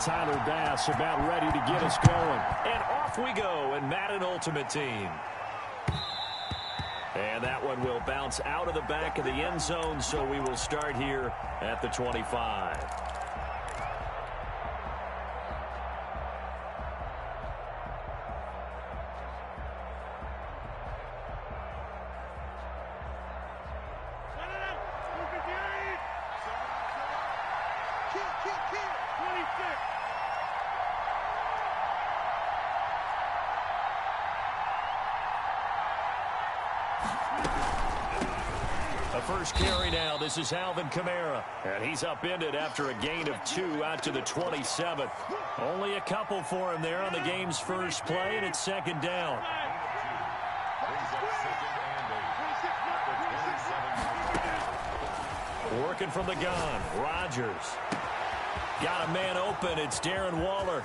Tyler Bass about ready to get us going. And off we go in Madden Ultimate Team. And that one will bounce out of the back of the end zone, so we will start here at the 25. First carry now. This is Alvin Kamara. And he's upended after a gain of 2 out to the 27. Only a couple for him there on the game's first play, and it's second down. Working from the gun. Rodgers. Got a man open. It's Darren Waller.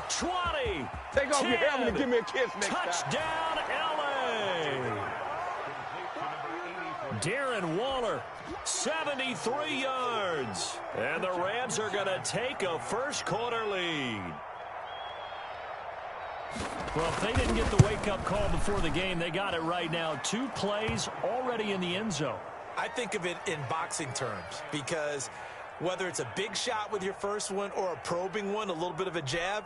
20. Take off your helmet and give me a kiss next Touchdown, LA. Darren Waller, 73 yards. And the Rams are going to take a first-quarter lead. Well, if they didn't get the wake-up call before the game, they got it right now. 2 plays already in the end zone. I think of it in boxing terms because whether it's a big shot with your first one or a probing one, a little bit of a jab,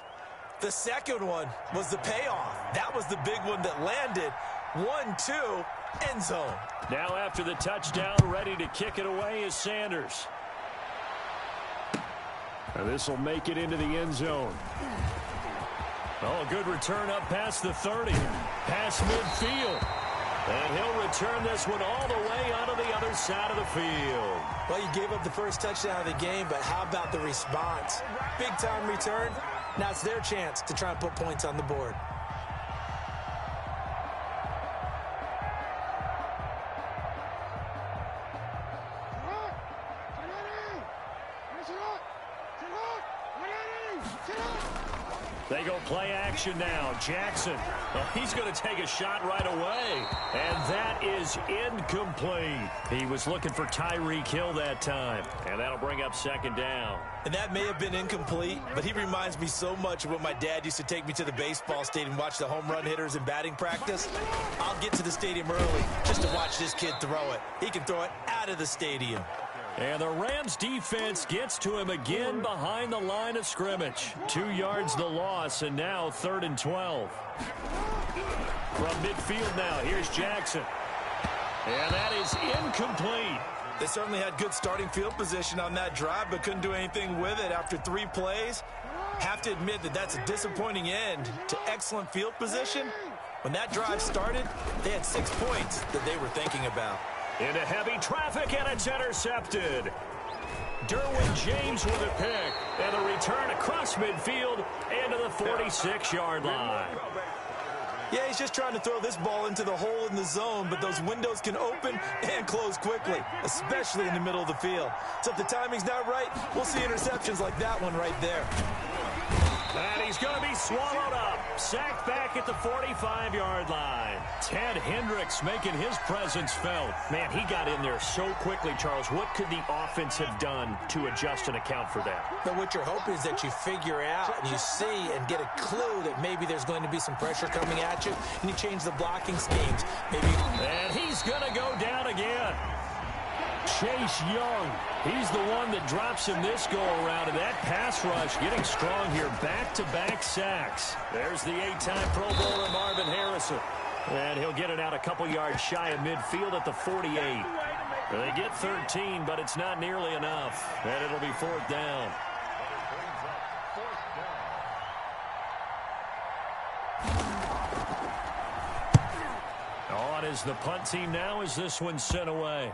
the second one was the payoff. That was the big one that landed. 1-2. End zone. Now after the touchdown, ready to kick it away is Sanders. And this will make it into the end zone. Oh, a good return up past the 30. Past midfield. And he'll return this one all the way onto the other side of the field. Well, you gave up the first touchdown of the game, but how about the response? Big-time return. Now it's their chance to try and put points on the board. They go play action now. Jackson, he's going to take a shot right away. And that is incomplete. He was looking for Tyreek Hill that time. And that'll bring up second down. And that may have been incomplete, but he reminds me so much of when my dad used to take me to the baseball stadium and watch the home run hitters in batting practice. I'll get to the stadium early just to watch this kid throw it. He can throw it out of the stadium. And the Rams defense gets to him again behind the line of scrimmage. 2 yards the loss, and now 3rd and 12. From midfield now, here's Jackson. And that is incomplete. They certainly had good starting field position on that drive, but couldn't do anything with it after 3 plays. Have to admit that that's a disappointing end to excellent field position. When that drive started, they had 6 points that they were thinking about. Into heavy traffic, and it's intercepted. Derwin James with a pick. And a return across midfield into the 46-yard line. Yeah, he's just trying to throw this ball into the hole in the zone, but those windows can open and close quickly, especially in the middle of the field. So if the timing's not right, we'll see interceptions like that one right there. And he's going to be swallowed up. Sacked back at the 45-yard line. Ted Hendricks making his presence felt. Man, he got in there so quickly, Charles. What could the offense have done to adjust and account for that? But what you're hoping is that you figure out and you see and get a clue that maybe there's going to be some pressure coming at you, and you change the blocking schemes. Maybe. And he's going to go down again. Chase Young, he's the one that drops him this go-around, and that pass rush getting strong here. Back-to-back sacks. There's the 8-time Pro Bowler Marvin Harrison. And he'll get it out a couple yards shy of midfield at the 48. They get 13, but it's not nearly enough. And it'll be 4th down. On is the punt team now as this one's sent away.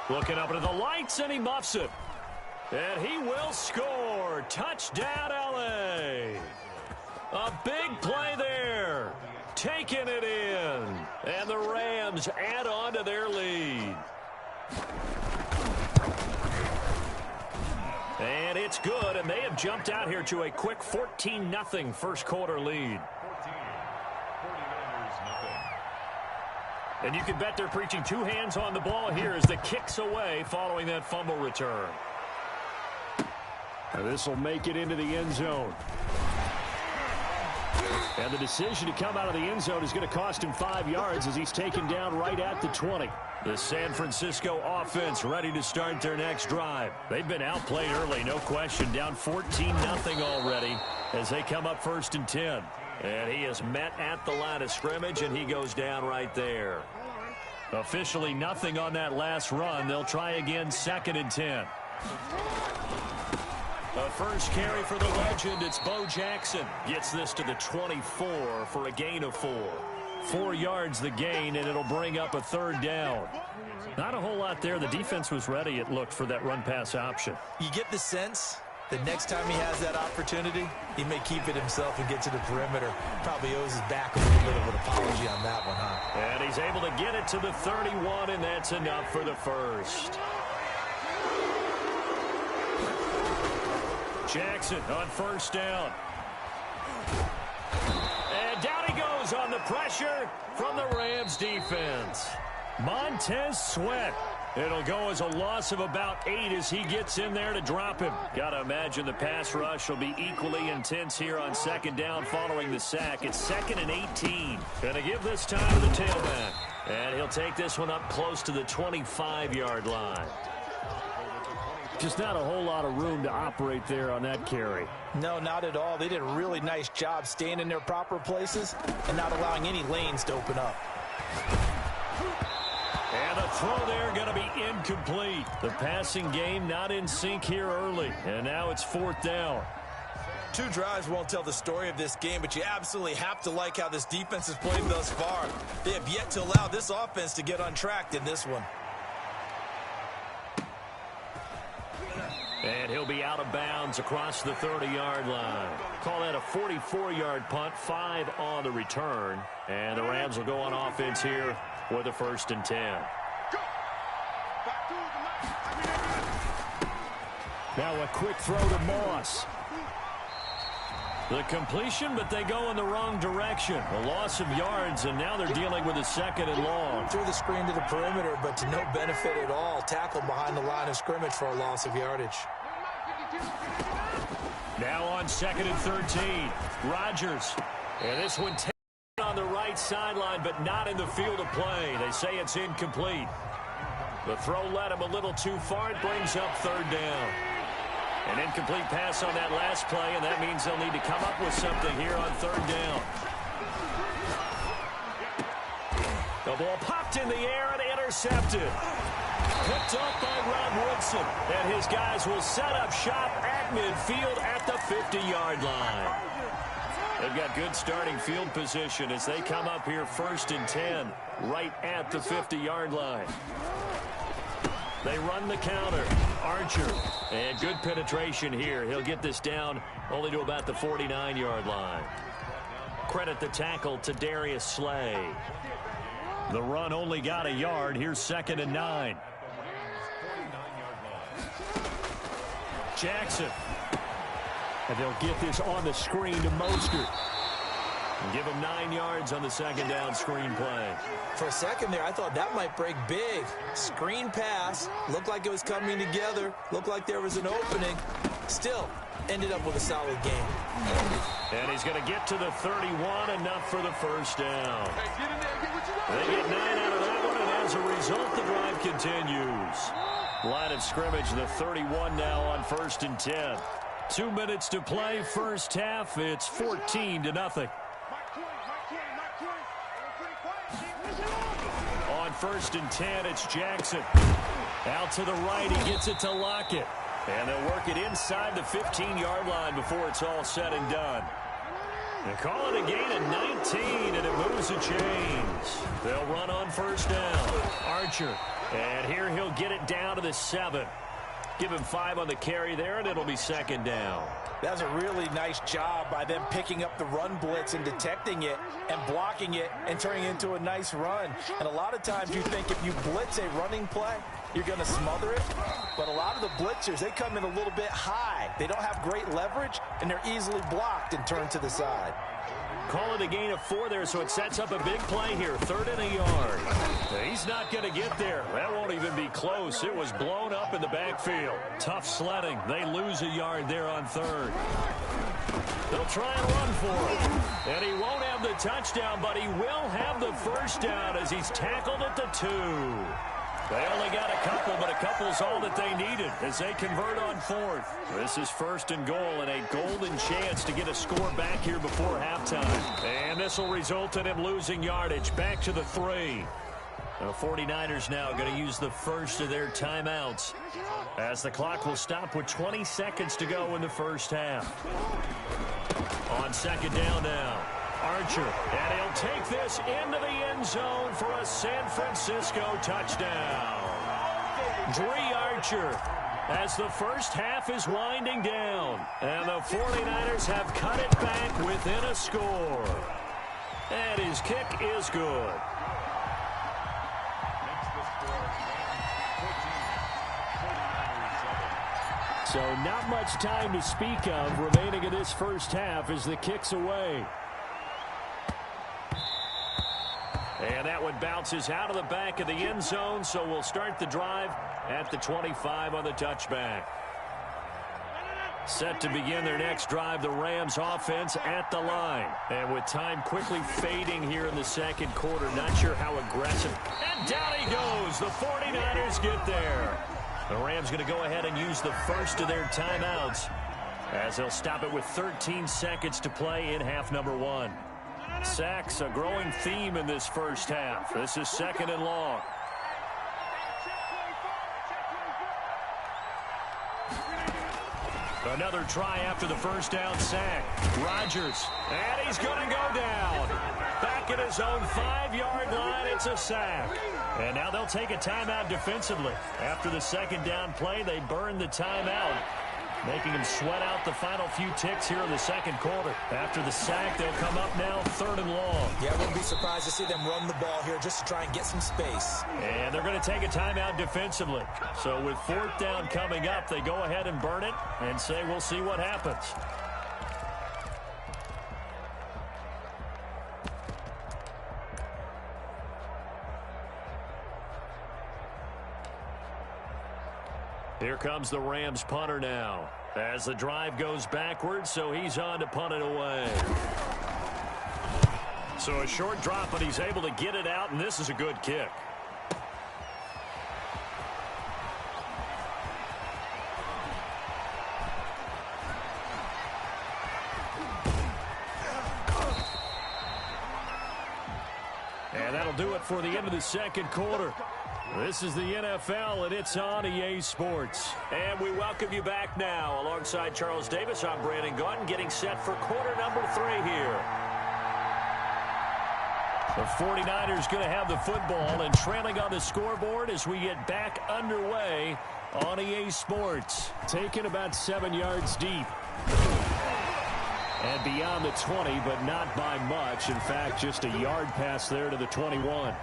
Looking up into the lights, and he muffs it. And he will score. Touchdown, LA. A big play there. Taking it in. And the Rams add on to their lead. And it's good, and they have jumped out here to a quick 14-0 first-quarter lead. And you can bet they're preaching 2 hands on the ball here as the kick's away following that fumble return. This will make it into the end zone. And the decision to come out of the end zone is going to cost him 5 yards as he's taken down right at the 20. The San Francisco offense ready to start their next drive. They've been outplayed early, no question, down 14-0 already as they come up 1st and 10. And he is met at the line of scrimmage, and he goes down right there. Officially nothing on that last run. They'll try again 2nd and 10. The first carry for the legend, it's Bo Jackson. Gets this to the 24 for a gain of 4. 4 yards the gain, and it'll bring up a 3rd down. Not a whole lot there. The defense was ready, it looked, for that run-pass option. You get the sense that next time he has that opportunity, he may keep it himself and get to the perimeter. Probably owes his back a little bit of an apology on that one, huh? And he's able to get it to the 31, and that's enough for the first. Jackson on 1st down. And down he goes on the pressure from the Rams defense. Montez Sweat. It'll go as a loss of about 8 as he gets in there to drop him. Got to imagine the pass rush will be equally intense here on 2nd down following the sack. It's 2nd and 18. Gonna give this time to the tailback. And he'll take this one up close to the 25-yard line. Just not a whole lot of room to operate there on that carry. No, not at all. They did a really nice job staying in their proper places and not allowing any lanes to open up. And the throw there going to be incomplete. The passing game not in sync here early. And now it's 4th down. 2 drives won't tell the story of this game, but you absolutely have to like how this defense has played thus far. They have yet to allow this offense to get untracked in this one. And he'll be out of bounds across the 30-yard line. Call that a 44-yard punt, 5 on the return. And the Rams will go on offense here with a 1st and 10. Now a quick throw to Moss. The completion, but they go in the wrong direction. A loss of yards, and now they're dealing with a 2nd and long. Threw the screen to the perimeter, but to no benefit at all. Tackled behind the line of scrimmage for a loss of yardage. Now on 2nd and 13. Rodgers. And this one taken on the right sideline, but not in the field of play. They say it's incomplete. The throw led him a little too far. It brings up 3rd down. An incomplete pass on that last play, and that means they'll need to come up with something here on 3rd down. The ball popped in the air and intercepted. Picked up by Rob Woodson, and his guys will set up shop at midfield at the 50-yard line. They've got good starting field position as they come up here 1st and 10, right at the 50-yard line. They run the counter. Archer. And good penetration here. He'll get this down only to about the 49-yard line. Credit the tackle to Darius Slay. The run only got a yard. Here's 2nd and 9. Jackson. And they'll get this on the screen to Mostert. And give him 9 yards on the 2nd down screen play. For a second there, I thought that might break big. Screen pass. Looked like it was coming together. Looked like there was an opening. Still, ended up with a solid game. And he's going to get to the 31, enough for the 1st down. They get 9 out of that one, and as a result, the drive continues. Line of scrimmage, the 31 now on 1st and 10. 2 minutes to play, first half. It's 14-0. On 1st and 10, it's Jackson. Out to the right, he gets it to Lockett. And they'll work it inside the 15-yard line before it's all said and done. They call it a gain of 19, and it moves the chains. They'll run on 1st down. Archer. And here he'll get it down to the 7. Give him 5 on the carry there, and it'll be 2nd down. That's a really nice job by them picking up the run blitz and detecting it and blocking it and turning it into a nice run. And a lot of times you think if you blitz a running play, you're going to smother it. But a lot of the blitzers, they come in a little bit high. They don't have great leverage, and they're easily blocked and turned to the side. Call it a gain of 4 there, so it sets up a big play here. 3rd and a yard. He's not going to get there. That won't even be close. It was blown up in the backfield. Tough sledding. They lose a yard there on 3rd. They'll try and run for him. And he won't have the touchdown, but he will have the first down as he's tackled at the 2. They only got a couple, but a couple's all that they needed as they convert on 4th. This is 1st and goal and a golden chance to get a score back here before halftime. And this will result in him losing yardage back to the 3. The 49ers now going to use the first of their timeouts as the clock will stop with 20 seconds to go in the first half. On 2nd down now. Archer, and he'll take this into the end zone for a San Francisco touchdown. Dree Archer as the first half is winding down, and the 49ers have cut it back within a score. And his kick is good. So not much time to speak of remaining in this first half as the kick's away. And that one bounces out of the back of the end zone, so we'll start the drive at the 25 on the touchback. Set to begin their next drive, the Rams offense at the line. And with time quickly fading here in the second quarter, not sure how aggressive. And down he goes. The 49ers get there. The Rams going to go ahead and use the first of their timeouts as they'll stop it with 13 seconds to play in half number 1. Sacks, a growing theme in this first half. This is 2nd and long. Another try after the first down sack. Rodgers, and he's going to go down. Back at his own 5-yard line, it's a sack. And now they'll take a timeout defensively. After the 2nd down play, they burn the timeout, making him sweat out the final few ticks here in the second quarter. After the sack, they'll come up now 3rd and long. Yeah, I wouldn't be surprised to see them run the ball here just to try and get some space. And they're going to take a timeout defensively. So with 4th down coming up, they go ahead and burn it and say we'll see what happens. Here comes the Rams punter now as the drive goes backwards, so he's on to punt it away. So a short drop, but he's able to get it out, and this is a good kick. And that'll do it for the end of the second quarter. This is the NFL, and it's on EA Sports. And we welcome you back now. Alongside Charles Davis, I'm Brandon Gunn, getting set for quarter number 3 here. The 49ers going to have the football and trailing on the scoreboard as we get back underway on EA Sports. Taken about 7 yards deep. And beyond the 20, but not by much. In fact, just a yard pass there to the 21.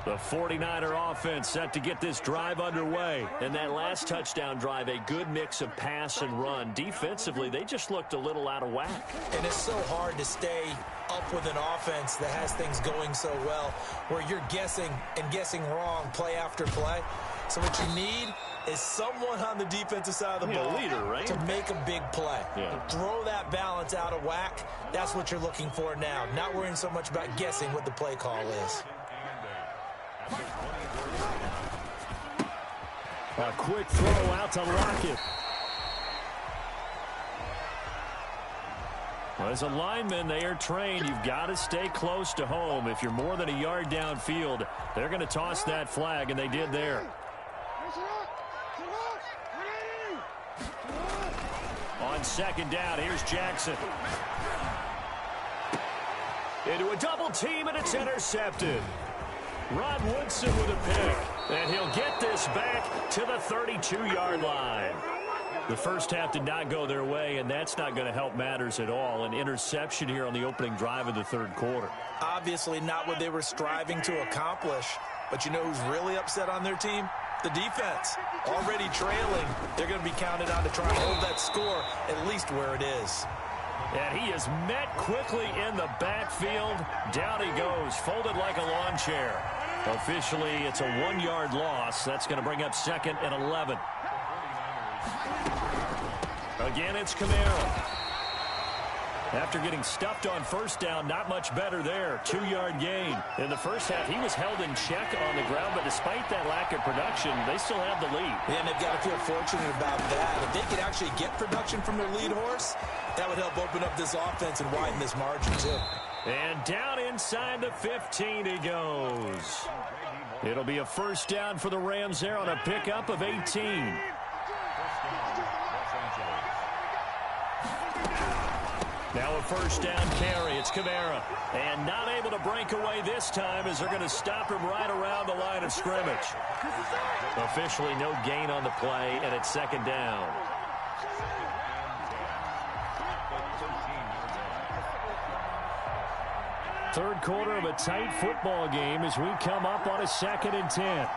The 49er offense set to get this drive underway. And that last touchdown drive, a good mix of pass and run. Defensively, they just looked a little out of whack. And it's so hard to stay up with an offense that has things going so well, where you're guessing and guessing wrong play after play. So what you need is someone on the defensive side of the ball, leader, right? to make a big play. Yeah. Throw that balance out of whack. That's what you're looking for now. Not worrying so much about guessing what the play call is. A quick throw out to Lockett. Well, as a lineman, they are trained. You've got to stay close to home. If you're more than a yard downfield, they're going to toss that flag, and they did there. On 2nd down, here's Jackson. Into a double team, and it's intercepted. Rod Woodson with a pick, and he'll get this back to the 32-yard line. The first half did not go their way, and that's not going to help matters at all. An interception here on the opening drive of the third quarter. Obviously not what they were striving to accomplish, but you know who's really upset on their team? The defense already trailing. They're going to be counted on to try and hold that score at least where it is. And he is met quickly in the backfield. Down he goes, folded like a lawn chair. Officially, it's a 1-yard loss. That's going to bring up 2nd and 11. Again, it's Kamara. After getting stuffed on first down, not much better there. 2-yard gain. In the first half, he was held in check on the ground, but despite that lack of production, they still have the lead. Yeah, and they've got to feel fortunate about that. If they could actually get production from their lead horse, that would help open up this offense and widen this margin, too. And down inside the 15 he goes. It'll be a first down for the Rams there on a pickup of 18. Now a first down carry. It's Kamara. And not able to break away this time as they're going to stop him right around the line of scrimmage. Officially no gain on the play, and it's 2nd down. Third quarter of a tight football game as we come up on a 2nd and 10.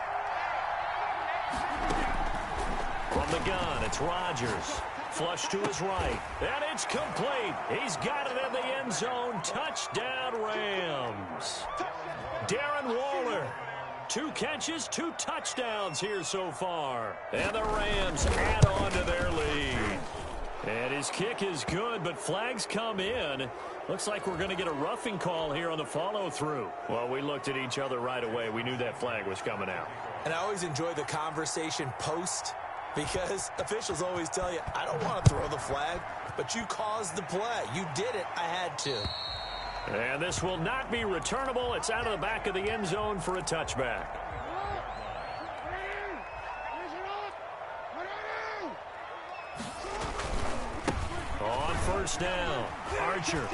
From the gun, it's Rodgers. Flush to his right, and it's complete. He's got it in the end zone. Touchdown, Rams. Darren Waller, 2 catches, 2 touchdowns here so far. And the Rams add on to their lead. And his kick is good, but flags come in. Looks like we're going to get a roughing call here on the follow-through. Well, we looked at each other right away. We knew that flag was coming out. And I always enjoy the conversation post, because officials always tell you, I don't want to throw the flag, but you caused the play. You did it. I had to. And this will not be returnable. It's out of the back of the end zone for a touchback. On first down, Archer.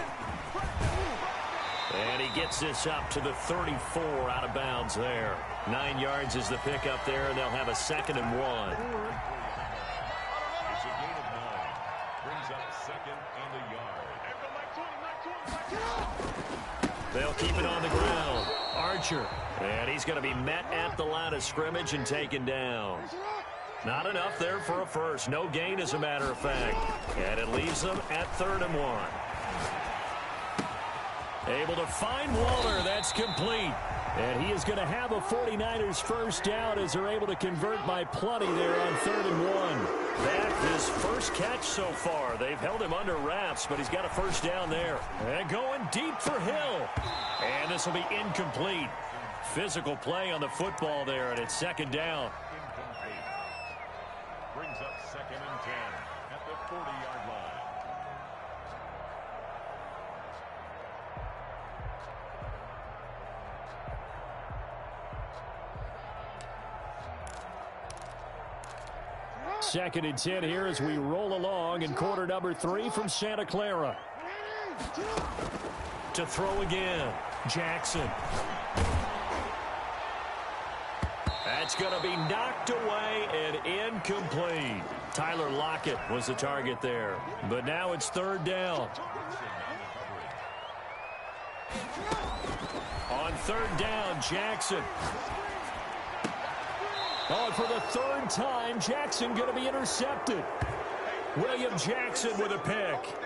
And he gets this up to the 34 out of bounds there. 9 yards is the pickup there, and they'll have a 2nd and 1. It's a gain of 9. Brings up 2nd and a yard. They'll keep it on the ground. Archer. And he's going to be met at the line of scrimmage and taken down. Not enough there for a first. No gain, as a matter of fact. And it leaves them at 3rd and 1. Able to find Waller. That's complete. And he is going to have a 49ers first down as they're able to convert by plenty there on 3rd and 1. That is first catch so far. They've held him under wraps, but he's got a first down there. And going deep for Hill. And this will be incomplete. Physical play on the football there, and it's 2nd down. Brings up 2nd and 10 at the 40-yard line. Second and 10 here as we roll along in quarter number 3 from Santa Clara. To throw again, Jackson. That's going to be knocked away and incomplete. Tyler Lockett was the target there. But now it's 3rd down. On 3rd down, Jackson. Oh, and for the 3rd time, Jackson going to be intercepted. William Jackson with a pick.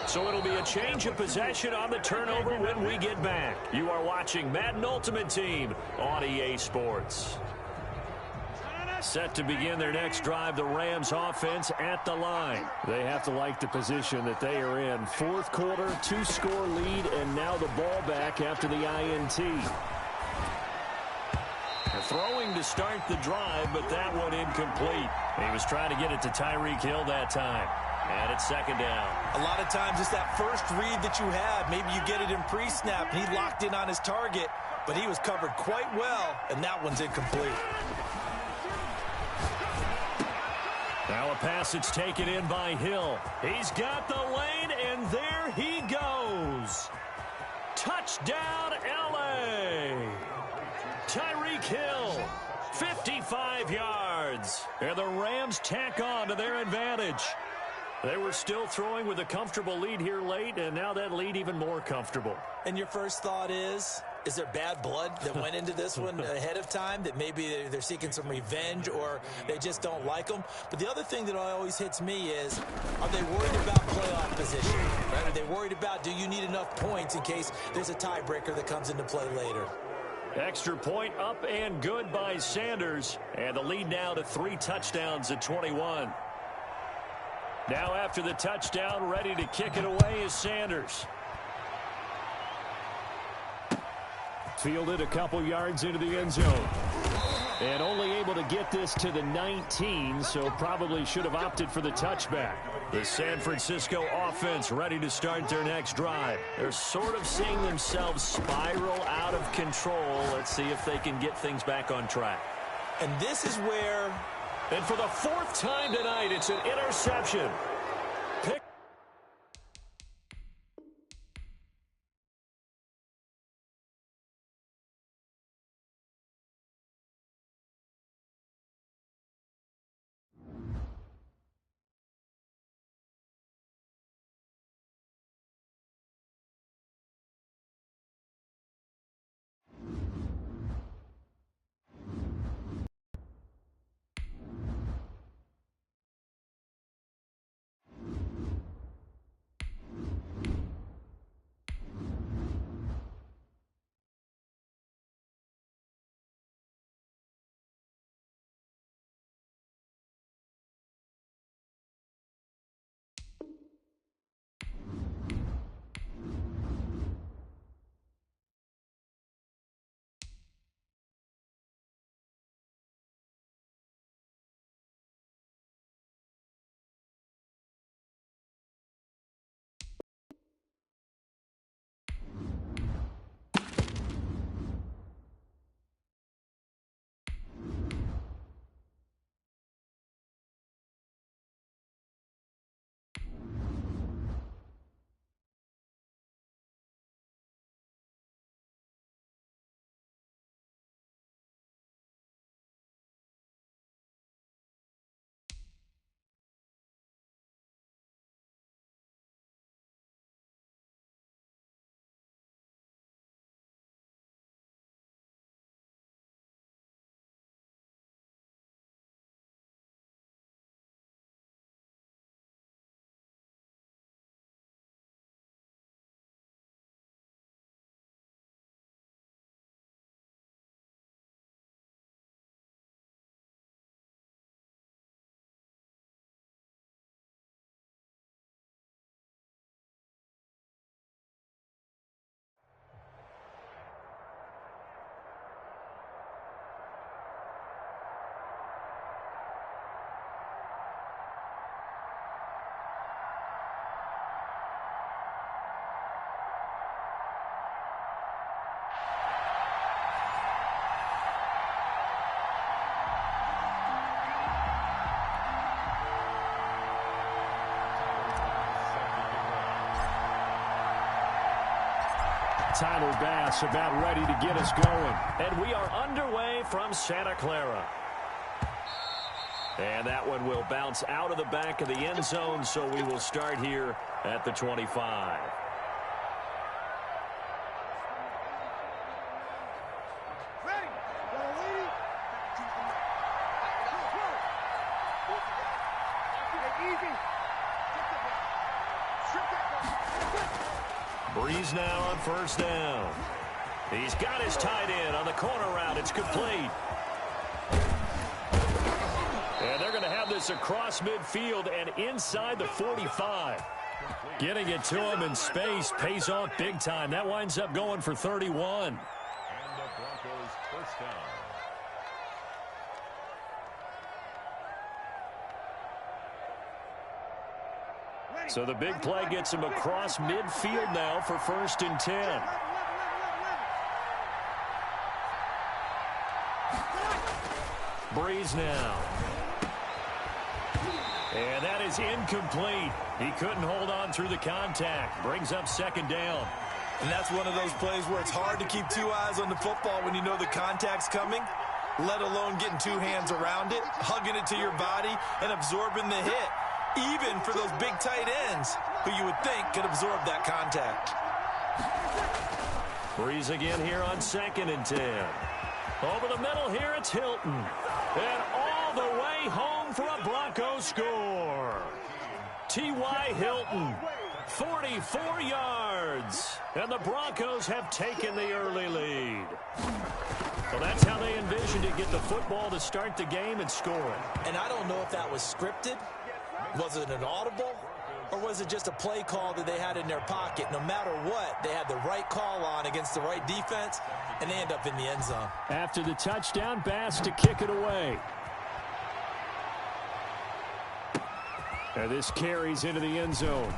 So it'll be a change of possession on the turnover when we get back. You are watching Madden Ultimate Team on EA Sports. Set to begin their next drive, the Rams offense at the line. They have to like the position that they are in. 4th quarter, 2-score lead, and now the ball back after the INT. Throwing to start the drive, but that one incomplete. He was trying to get it to Tyreek Hill that time. And it's 2nd down. A lot of times it's that first read that you have. Maybe you get it in pre-snap, and he locked in on his target, but he was covered quite well, and that one's incomplete. Now a pass that's taken in by Hill. He's got the lane, and there he goes. Touchdown, L.A. Tyreek Hill, 55 yards. And the Rams tack on to their advantage. They were still throwing with a comfortable lead here late, and now that lead even more comfortable. And your first thought is, Is there bad blood that went into this one ahead of time, that maybe they're seeking some revenge, or they just don't like them? But the other thing that always hits me is, are they worried about playoff position? Right? Are they worried about, do you need enough points in case there's a tiebreaker that comes into play later? Extra point up and good by Sanders. And the lead now to 3 touchdowns at 21. Now after the touchdown, ready to kick it away is Sanders. Fielded a couple yards into the end zone. And only able to get this to the 19, so probably should have opted for the touchback. The San Francisco offense ready to start their next drive. They're sort of seeing themselves spiral out of control. Let's see if they can get things back on track. And this is where... And for the 4th time tonight, it's an interception. Tyler Bass about ready to get us going. And we are underway from Santa Clara. And that one will bounce out of the back of the end zone, so we will start here at the 25. Breeze now on first down. He's got his tight end on the corner route. It's complete. And they're going to have this across midfield and inside the 45. Getting it to him in space pays off big time. That winds up going for 31. And the Broncos first down. So the big play gets him across midfield now for 1st and 10. Breeze now. And that is incomplete. He couldn't hold on through the contact. Brings up 2nd down. And that's one of those plays where it's hard to keep 2 eyes on the football when you know the contact's coming, let alone getting 2 hands around it, hugging it to your body, and absorbing the hit. Even for those big tight ends who you would think could absorb that contact. Breeze again here on 2nd and 10. Over the middle here, it's Hilton. And all the way home for a Broncos score. T.Y. Hilton, 44 yards. And the Broncos have taken the early lead. Well, that's how they envisioned it, get the football to start the game and score it. And I don't know if that was scripted. Was it an audible? Or was it just a play call that they had in their pocket? No matter what, they had the right call on against the right defense, and they end up in the end zone. After the touchdown, Bass to kick it away. And this carries into the end zone.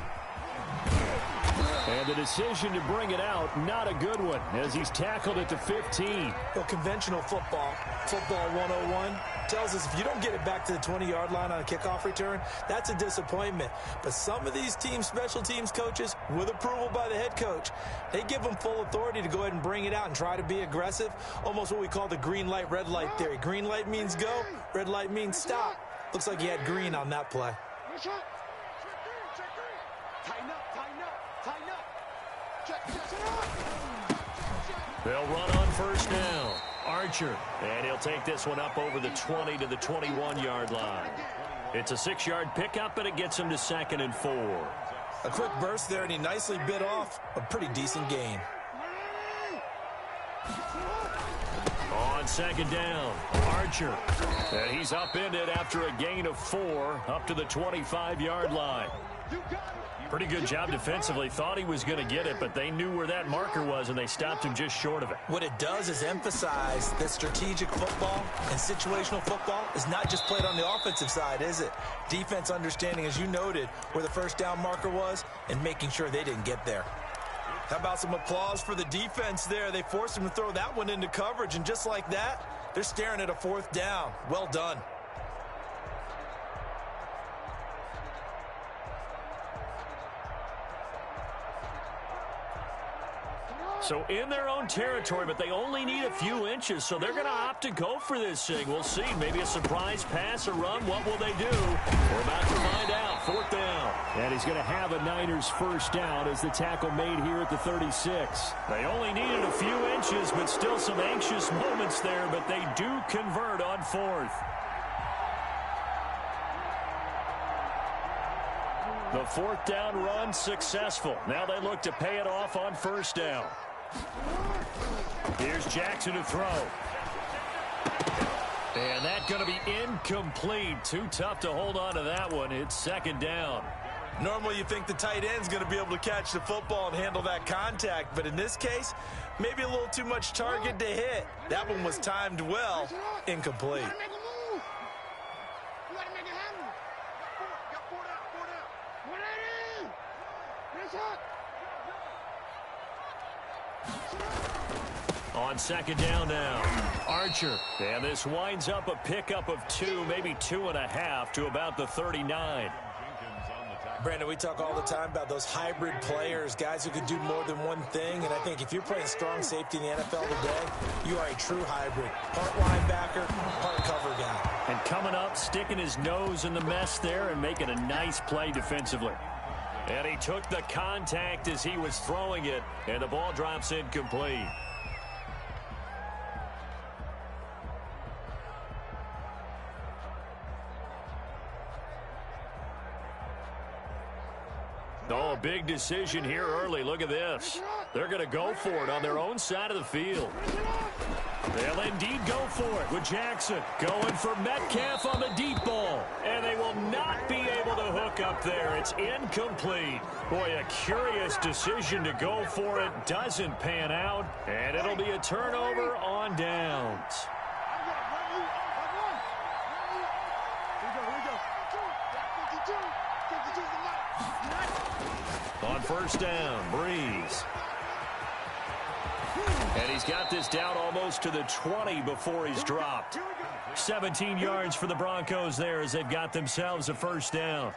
And the decision to bring it out, not a good one, as he's tackled at the 15. Well, conventional football 101, tells us if you don't get it back to the 20-yard line on a kickoff return, that's a disappointment. But some of these teams, special teams coaches, with approval by the head coach, they give them full authority to go ahead and bring it out and try to be aggressive, almost what we call the green light, red light theory. Green light means go, red light means stop. Looks like he had green on that play. They'll run on first down. Archer, and he'll take this one up over the 20 to the 21-yard line. It's a 6-yard pickup, but it gets him to 2nd and 4. A quick burst there, and he nicely bit off a pretty decent gain. On 2nd down, Archer. And he's upended after a gain of 4 up to the 25-yard line. Pretty good job defensively. Thought he was going to get it, but they knew where that marker was, and they stopped him just short of it. What it does is emphasize that strategic football and situational football is not just played on the offensive side, is it? Defense understanding, as you noted, where the first down marker was and making sure they didn't get there. How about some applause for the defense there? They forced him to throw that one into coverage, and just like that, they're staring at a 4th down. Well done. So in their own territory, but they only need a few inches, so they're going to opt to go for this thing. We'll see. Maybe a surprise pass or run. What will they do? We're about to find out. 4th down. And he's going to have a Niners first down as the tackle made here at the 36. They only needed a few inches, but still some anxious moments there, but they do convert on 4th. The 4th down run successful. Now they look to pay it off on first down. Here's Jackson to throw. And that's going to be incomplete. Too tough to hold on to that one. It's 2nd down. Normally you think the tight end's going to be able to catch the football and handle that contact, but in this case, maybe a little too much target to hit. That one was timed well. Incomplete. On 2nd down now, Archer. And this winds up a pickup of 2, maybe 2.5 to about the 39. Brandon, we talk all the time about those hybrid players, guys who can do more than one thing. And I think if you're playing strong safety in the NFL today, you are a true hybrid. Part linebacker, part cover guy. And coming up, sticking his nose in the mess there and making a nice play defensively. And he took the contact as he was throwing it, and the ball drops incomplete. Oh, a big decision here early. Look at this. They're going to go for it on their own side of the field. They'll indeed go for it with Jackson going for Metcalf on the deep ball. And they will not be able to hook up there. It's incomplete. Boy, a curious decision to go for it. Doesn't pan out. And it'll be a turnover on downs. On first down, Breeze. And he's got this down almost to the 20 before he's dropped. 17 yards for the Broncos there as they've got themselves a first down.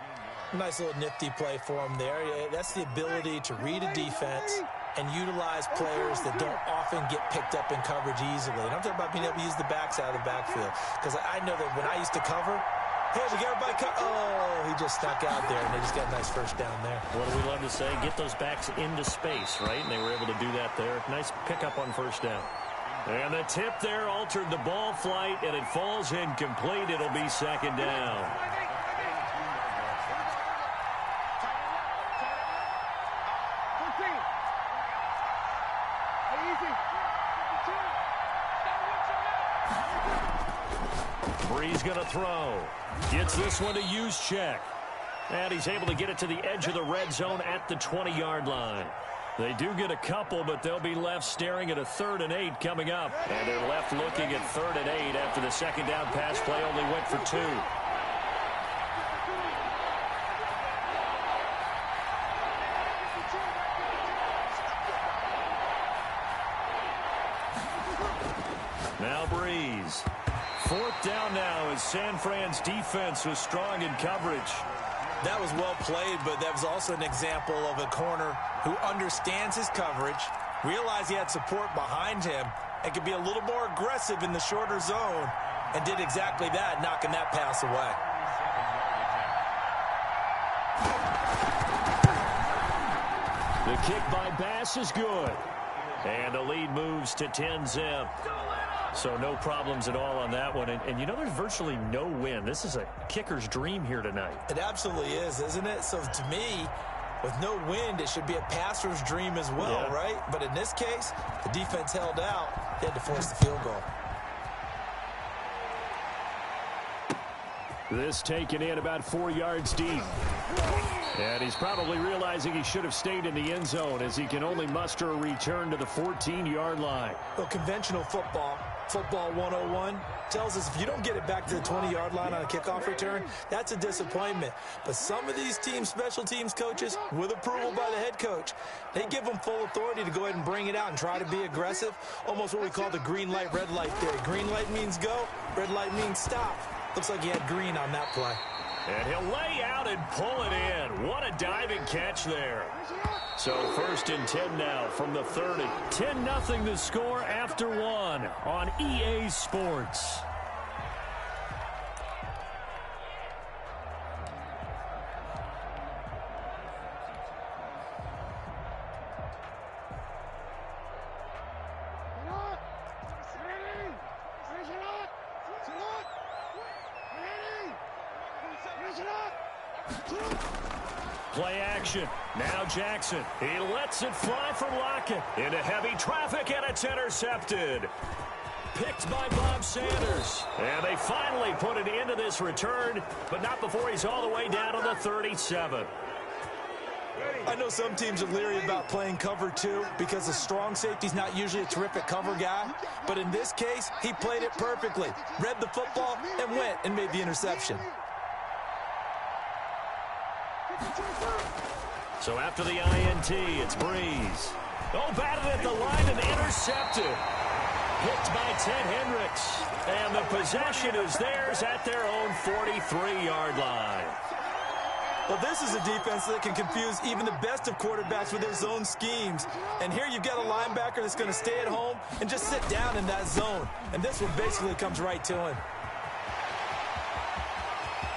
Nice little nifty play for him there. That's the ability to read a defense and utilize players that don't often get picked up in coverage easily. And I'm talking about being able to use the backside of the backfield. Because I know that when I used to cover, Hey, we got everybody cut. Oh, he just stuck out there, and they just got a nice first down there. What do we love to say? Get those backs into space, right? And they were able to do that there. Nice pickup on first down. And the tip there altered the ball flight, and it falls incomplete. It'll be second down. Bree's going to throw. Gets this one to use check. And he's able to get it to the edge of the red zone at the 20-yard line. They do get a couple, but they'll be left staring at a 3rd and 8 coming up. And they're left looking at 3rd and 8 after the second down pass play only went for 2. Now Breeze. 4th down now as San Fran's defense was strong in coverage. That was well played, but that was also an example of a corner who understands his coverage, realized he had support behind him, and could be a little more aggressive in the shorter zone, and did exactly that, knocking that pass away. The kick by Bass is good. And the lead moves to 10-zip. So no problems at all on that one. And you know, there's virtually no wind. This is a kicker's dream here tonight. It absolutely is, isn't it? So to me, with no wind, it should be a passer's dream as well, right? But in this case, the defense held out. They had to force the field goal. This taken in about 4 yards deep. And he's probably realizing he should have stayed in the end zone as he can only muster a return to the 14-yard line. Well, conventional football 101, tells us if you don't get it back to the 20-yard line on a kickoff return, that's a disappointment. But some of these teams, special teams coaches, with approval by the head coach, they give them full authority to go ahead and bring it out and try to be aggressive. Almost what we call the green light, red light theory. Green light means go, red light means stop. Looks like he had green on that play. And he'll lay out and pull it in. What a diving catch there. So 1st and 10 now from the 30. 10-0 the score after 1 on EA Sports. Play action. Now Jackson. He lets it fly for Lockett. Into heavy traffic, and it's intercepted. Picked by Bob Sanders. And they finally put it into this return, but not before he's all the way down to the 37. I know some teams are leery about playing cover 2 because the strong safety's not usually a terrific cover guy. But in this case, he played it perfectly. Read the football and went and made the interception. So after the INT, it's Breeze. Oh, batted at the line and intercepted. Picked by Ted Hendricks. And the possession is theirs at their own 43-yard line. Well, this is a defense that can confuse even the best of quarterbacks with their zone schemes. And here you've got a linebacker that's going to stay at home and just sit down in that zone. And this one basically comes right to him.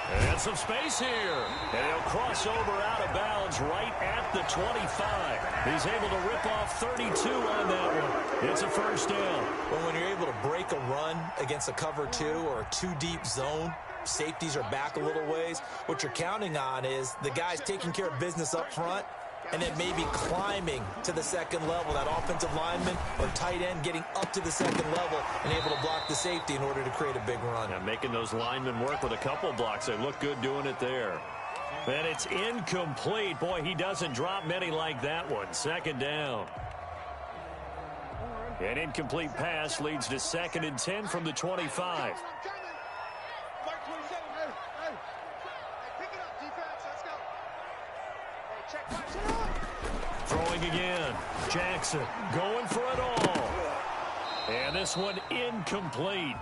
And some space here. And he'll cross over out of bounds right at the 25. He's able to rip off 32 on that one. It's a first down. Well, when you're able to break a run against a cover 2 or a 2-deep zone, safeties are back a little ways. What you're counting on is the guys taking care of business up front and then maybe climbing to the second level. That offensive lineman or tight end getting up to the second level and able to block the safety in order to create a big run. And making those linemen work with a couple blocks. They look good doing it there. And it's incomplete. Boy, he doesn't drop many like that one. Second down. An incomplete pass leads to 2nd and 10 from the 25. Throwing again. Jackson going for it all. And this one incomplete.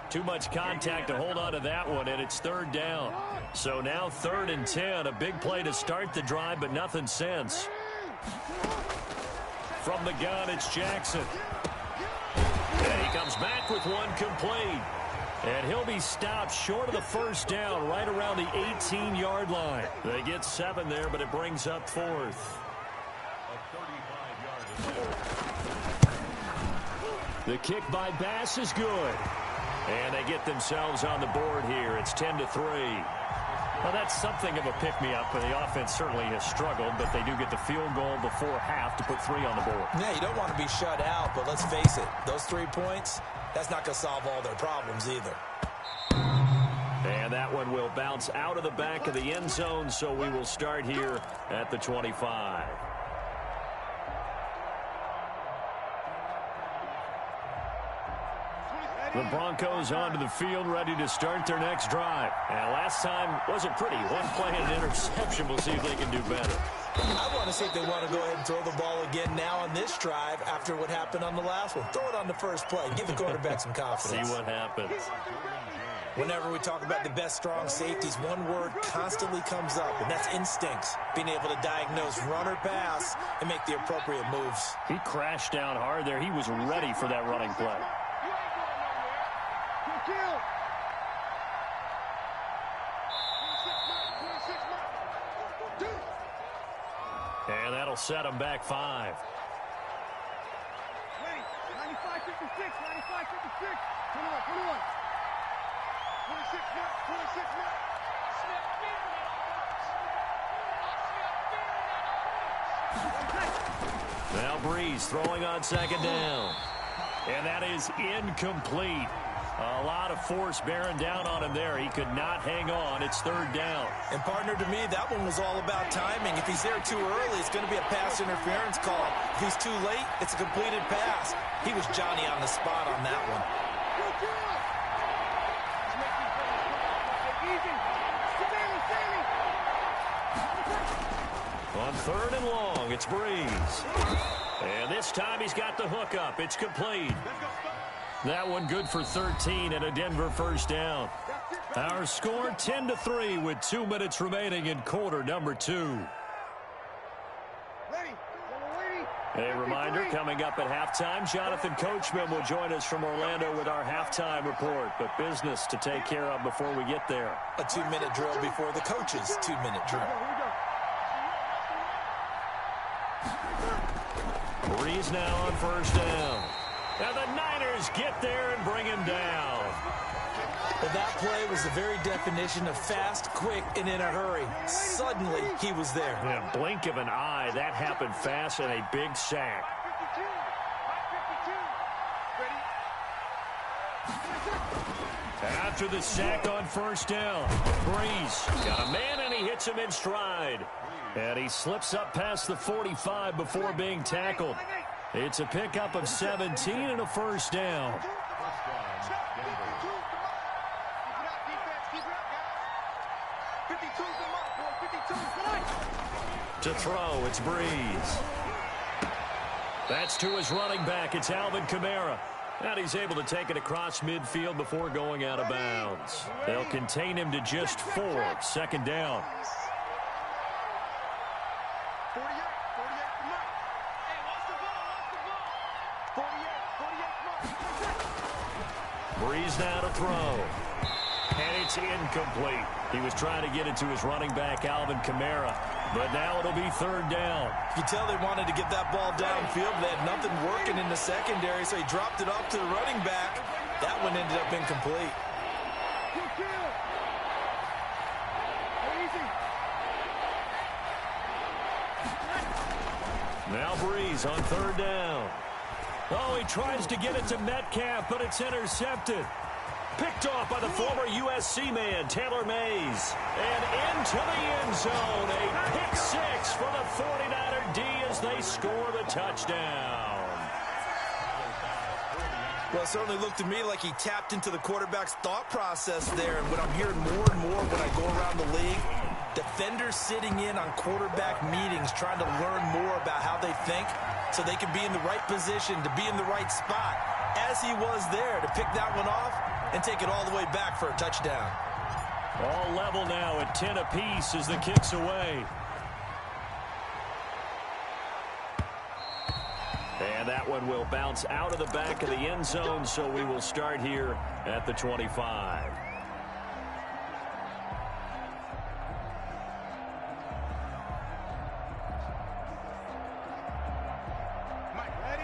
Too much contact to hold on to that one, and it's 3rd down. So now 3rd and 10. A big play to start the drive, but nothing since. From the gun, it's Jackson. And he comes back with one complete. And he'll be stopped short of the first down right around the 18-yard line. They get 7 there, but it brings up 4th. The kick by Bass is good. And they get themselves on the board here. It's 10-3. Well, that's something of a pick-me-up, and the offense certainly has struggled, but they do get the field goal before half to put 3 on the board. Yeah, you don't want to be shut out, but let's face it, those 3 points, that's not going to solve all their problems either. And that one will bounce out of the back of the end zone, so we will start here at the 25. The Broncos onto the field, ready to start their next drive. And last time wasn't pretty. One play and an interception. We'll see if they can do better. I want to see if they want to go ahead and throw the ball again now on this drive after what happened on the last one. Throw it on the first play. Give the quarterback some confidence. See what happens. Whenever we talk about the best strong safeties, one word constantly comes up, and that's instincts. Being able to diagnose run or pass and make the appropriate moves. He crashed down hard there. He was ready for that running play. And that'll set him back 5. 95-56, 95-56. 21. 26 Now Breeze throwing on 2nd down. And that is incomplete. A lot of force bearing down on him there. He could not hang on. It's 3rd down. And, partner, to me, that one was all about timing. If he's there too early, it's going to be a pass interference call. If he's too late, it's a completed pass. He was Johnny on the spot on that one. On 3rd and long, it's Breeze. And this time he's got the hook up. It's complete. That one good for 13 and a Denver first down. Our score 10-3 with 2 minutes remaining in quarter number 2. A reminder, coming up at halftime, Jonathan Coachman will join us from Orlando with our halftime report. But business to take care of before we get there. A 2-minute drill before the coach's 2-minute drill. Breeze now on first down. And the Niners get there and bring him down. Well, that play was the very definition of fast, quick, and in a hurry. Suddenly, he was there. In a blink of an eye, that happened fast and a big sack. After the sack on first down, Breeze got a man and he hits him in stride. And he slips up past the 45 before being tackled. It's a pickup of 17 and a first down. To throw, it's Breeze. That's to his running back. It's Alvin Kamara. And he's able to take it across midfield before going out of bounds. They'll contain him to just 4. 2nd down. Breeze now to throw. And it's incomplete. He was trying to get it to his running back, Alvin Kamara. But now it'll be 3rd down. You can tell they wanted to get that ball downfield. They had nothing working in the secondary, so he dropped it off to the running back. That one ended up incomplete. Now Breeze on 3rd down. Oh, he tries to get it to Metcalf, but it's intercepted. Picked off by the former USC man, Taylor Mays. And into the end zone. A pick 6 for the 49er D as they score the touchdown. Well, it certainly looked to me like he tapped into the quarterback's thought process there. And what I'm hearing more and more when I go around the league, defenders sitting in on quarterback meetings trying to learn more about how they think so they can be in the right position to be in the right spot, as he was there to pick that one off and take it all the way back for a touchdown. All level now at 10 apiece as the kick's away. And that one will bounce out of the back of the end zone, so we will start here at the 25.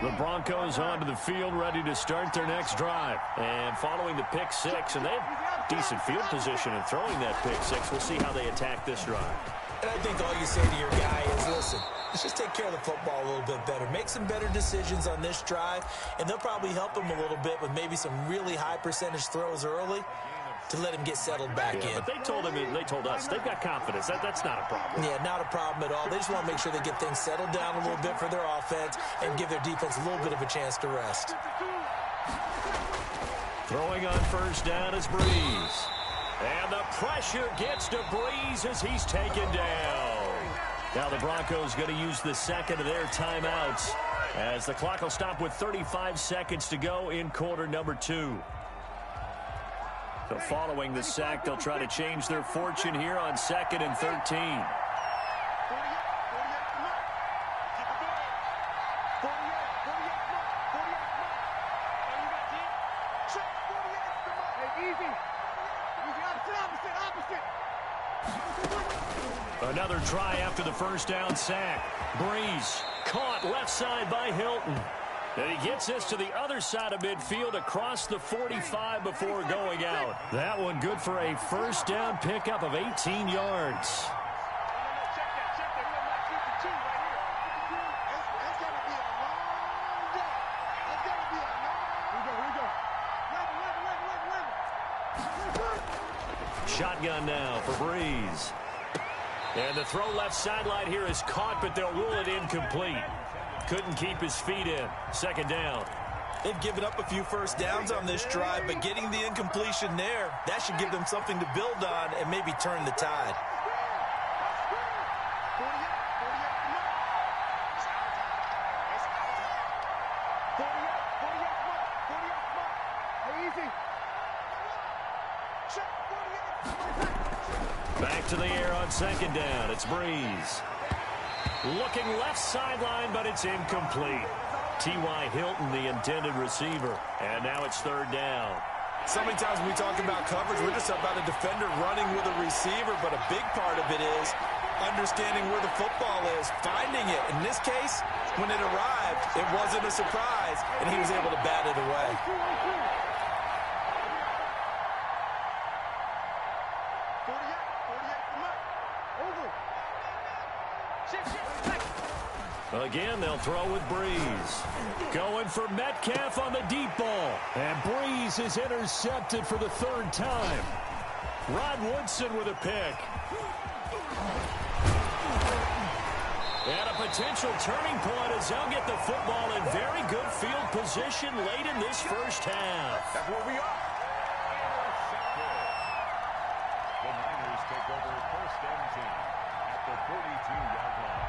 The Broncos onto the field, ready to start their next drive. And following the pick six, and they have decent field position in throwing that pick six. We'll see how they attack this drive. And I think all you say to your guy is, listen, let's just take care of the football a little bit better. Make some better decisions on this drive, and they'll probably help him a little bit with maybe some really high percentage throws early to let him get settled back in. But they told us they've got confidence. That's not a problem. Yeah, not a problem at all. They just want to make sure they get things settled down a little bit for their offense and give their defense a little bit of a chance to rest. Throwing on first down is Breeze. And the pressure gets to Breeze as he's taken down. Now the Broncos going to use the second of their timeouts as the clock will stop with 35 seconds to go in quarter number 2. So following the sack, they'll try to change their fortune here on 2nd and 13. Another try after the first down sack. Breeze caught left side by Hilton. And he gets this to the other side of midfield across the 45 before going out. That one good for a first down pickup of 18 yards. Shotgun now for Breeze. And the throw left sideline here is caught, but they'll rule it incomplete. Couldn't keep his feet in. Second down. They've given up a few first downs on this drive, but getting the incompletion there, that should give them something to build on and maybe turn the tide. Back to the air on second down. It's Breeze. Looking left sideline, but it's incomplete. T.Y. Hilton, the intended receiver. And now it's third down. So many times when we talk about coverage, we're just about a defender running with a receiver, but a big part of it is understanding where the football is, finding it. In this case, when it arrived, it wasn't a surprise, and he was able to bat it away. Again, they'll throw with Breeze. Going for Metcalf on the deep ball. And Breeze is intercepted for the third time. Rod Woodson with a pick. And a potential turning point as they'll get the football in very good field position late in this first half. That's where we are. The Niners take over first and 10 at the 42-yard line.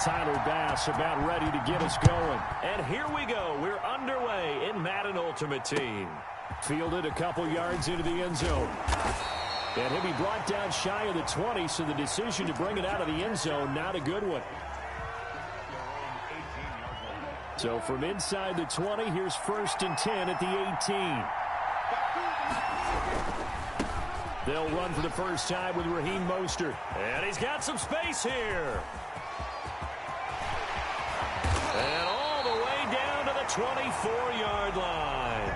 Tyler Bass about ready to get us going. And here we go. We're underway in Madden Ultimate Team. Fielded a couple yards into the end zone. And he'll be brought down shy of the 20, so the decision to bring it out of the end zone, not a good one. So from inside the 20, here's 1st and 10 at the 18. They'll run for the first time with Raheem Mostert. And he's got some space here. And all the way down to the 24-yard line.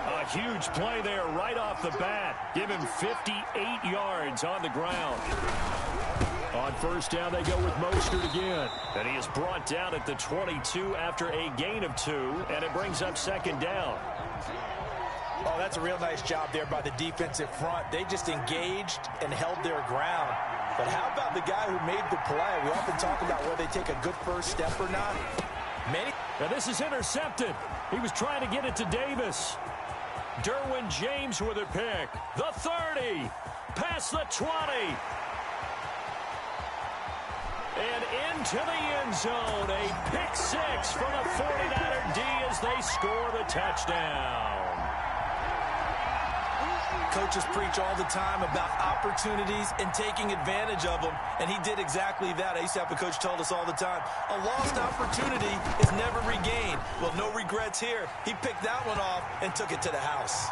A huge play there right off the bat. Give him 58 yards on the ground. On first down, they go with Mostert again. And he is brought down at the 22 after a gain of 2, and it brings up 2nd down. Oh, that's a real nice job there by the defensive front. They just engaged and held their ground. But how about the guy who made the play? We often talk about whether they take a good first step or not. And this is intercepted. He was trying to get it to Davis. Derwin James with a pick. The 30. Past the 20. And into the end zone. A pick 6 for the 49er D as they score the touchdown. Coaches preach all the time about opportunities and taking advantage of them, and he did exactly that. I used to have a coach told us all the time, a lost opportunity is never regained. Well, no regrets here. He picked that one off and took it to the house.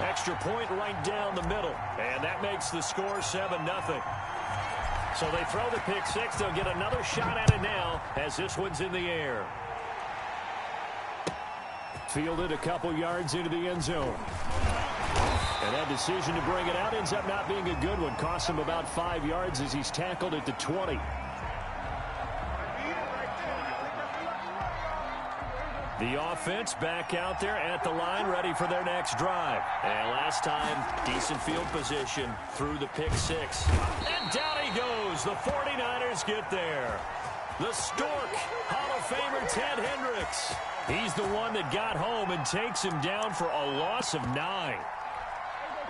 Extra point right down the middle, and that makes the score 7-0. So they throw the pick 6. They'll get another shot at it now as this one's in the air. Fielded a couple yards into the end zone. And that decision to bring it out ends up not being a good one. Costs him about 5 yards as he's tackled at the 20. The offense back out there at the line, ready for their next drive. And last time, decent field position through the pick 6. And down he goes. The 49ers get there. The Stork, Hall of Famer Ted Hendricks. He's the one that got home and takes him down for a loss of 9.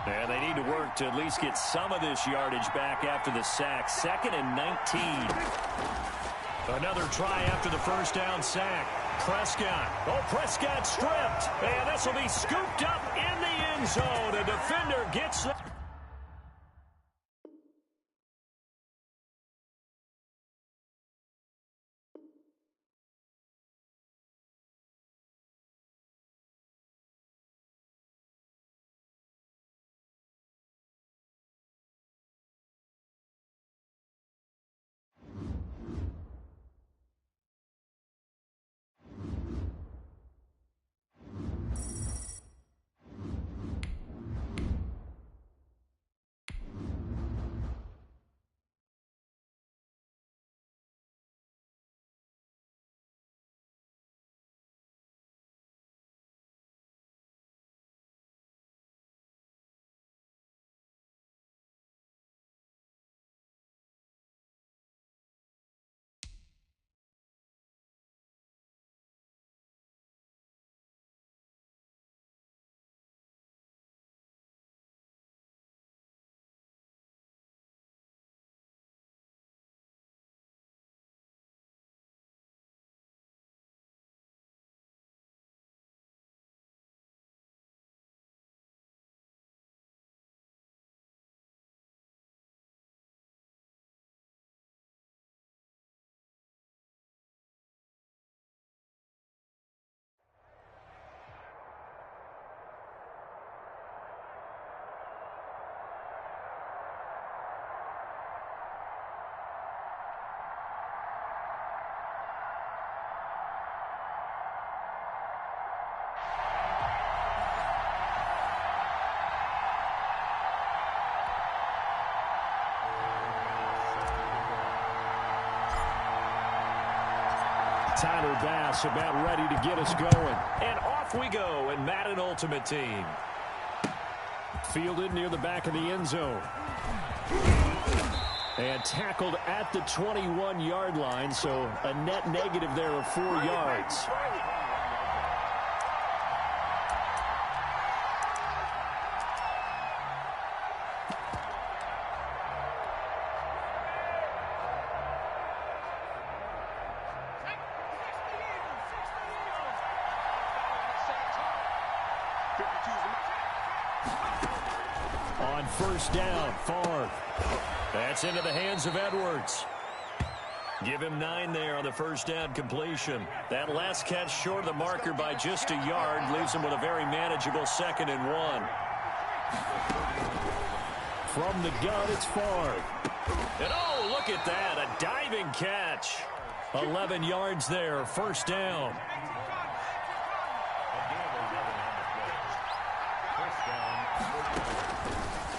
And they need to work to at least get some of this yardage back after the sack. 2nd and 19. Another try after the first down sack. Prescott. Oh, Prescott stripped. And this will be scooped up in the end zone. A defender gets the... Tyler Bass about ready to get us going. And off we go in Madden Ultimate Team. Fielded near the back of the end zone. And tackled at the 21-yard line, so a net negative there of 4 yards. On first down, Favre. That's into the hands of Edwards. Give him 9 there on the first down completion. That last catch short of the marker by just a yard leaves him with a very manageable 2nd and 1. From the gun, it's Favre. And oh, look at that, a diving catch. 11 yards there, first down.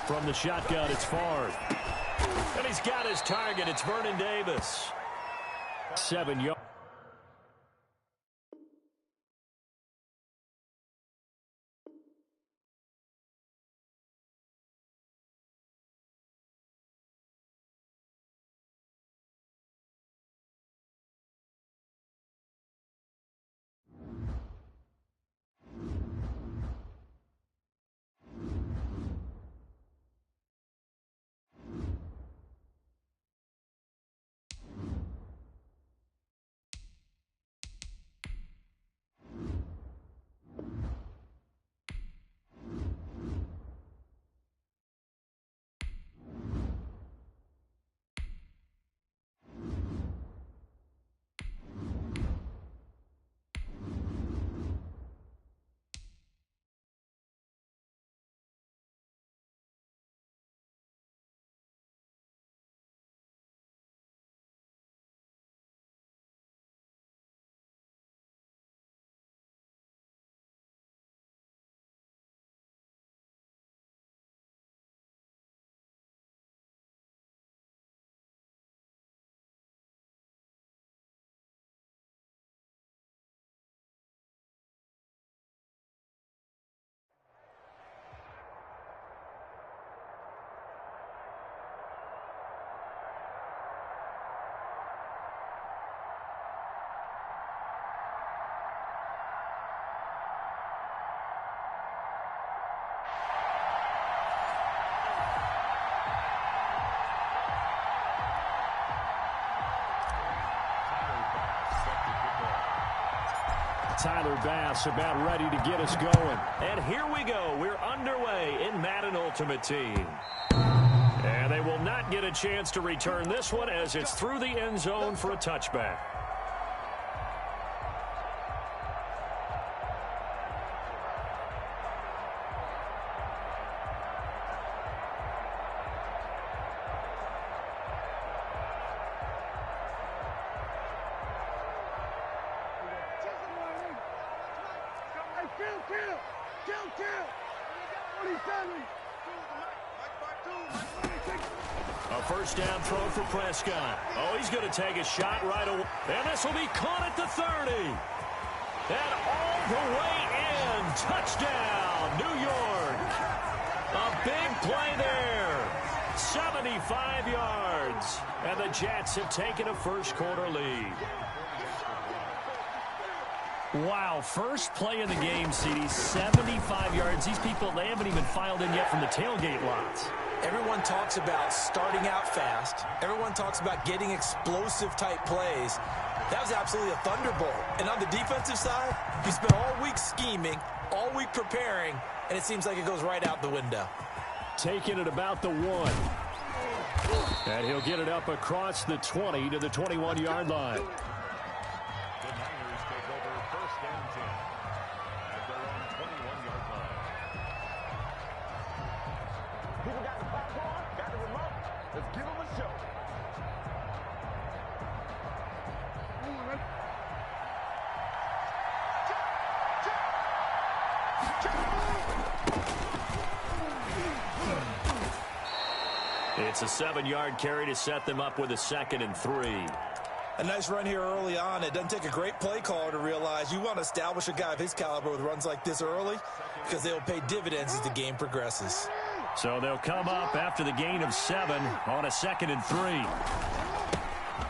From the shotgun, it's Favre. And he's got his target. It's Vernon Davis. 7 yards. Tyler Bass about ready to get us going. And here we go. We're underway in Madden Ultimate Team. And they will not get a chance to return this one as it's through the end zone for a touchback. A first down throw for Prescott. Oh, he's going to take a shot right away. And this will be caught at the 30. And all the way in. Touchdown, New York. A big play there. 75 yards. And the Jets have taken a first-quarter lead. Wow, first play in the game, CD, 75 yards. These people, they haven't even filed in yet from the tailgate lots. Everyone talks about starting out fast. Everyone talks about getting explosive-type plays. That was absolutely a thunderbolt. And on the defensive side, you spent all week scheming, all week preparing, and it seems like it goes right out the window. Taking it about the 1. And he'll get it up across the 20 to the 21-yard line. It's a 7-yard carry to set them up with a 2nd and 3. A nice run here early on. It doesn't take a great play caller to realize you want to establish a guy of his caliber with runs like this early because they'll pay dividends as the game progresses. So they'll come up after the gain of 7 on a 2nd and 3.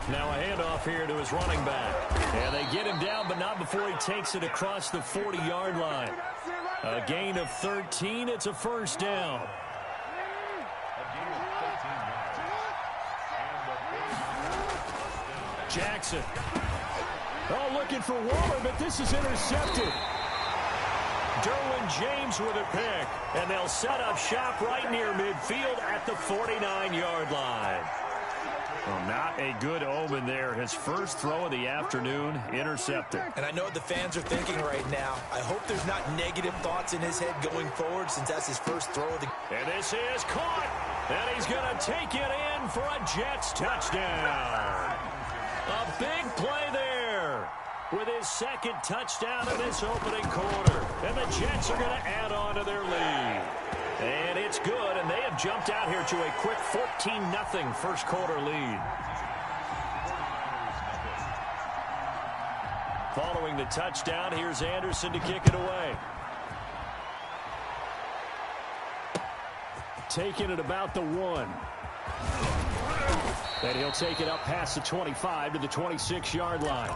Now a handoff here to his running back. And they get him down, but not before he takes it across the 40-yard line. A gain of 13. It's a first down. Jackson. Oh, looking for Waller, but this is intercepted. Derwin James with a pick. And they'll set up shop right near midfield at the 49-yard line. Well, not a good omen there. His first throw of the afternoon, intercepted. And I know what the fans are thinking right now. I hope there's not negative thoughts in his head going forward since that's his first throw of the game. And this is caught. And he's going to take it in for a Jets touchdown. A big play there with his second touchdown in this opening quarter. And the Jets are going to add on to their lead. And it's good, and they have jumped out here to a quick 14-0 first quarter lead. Following the touchdown, here's Anderson to kick it away. Taking it about the 1. And he'll take it up past the 25 to the 26-yard line.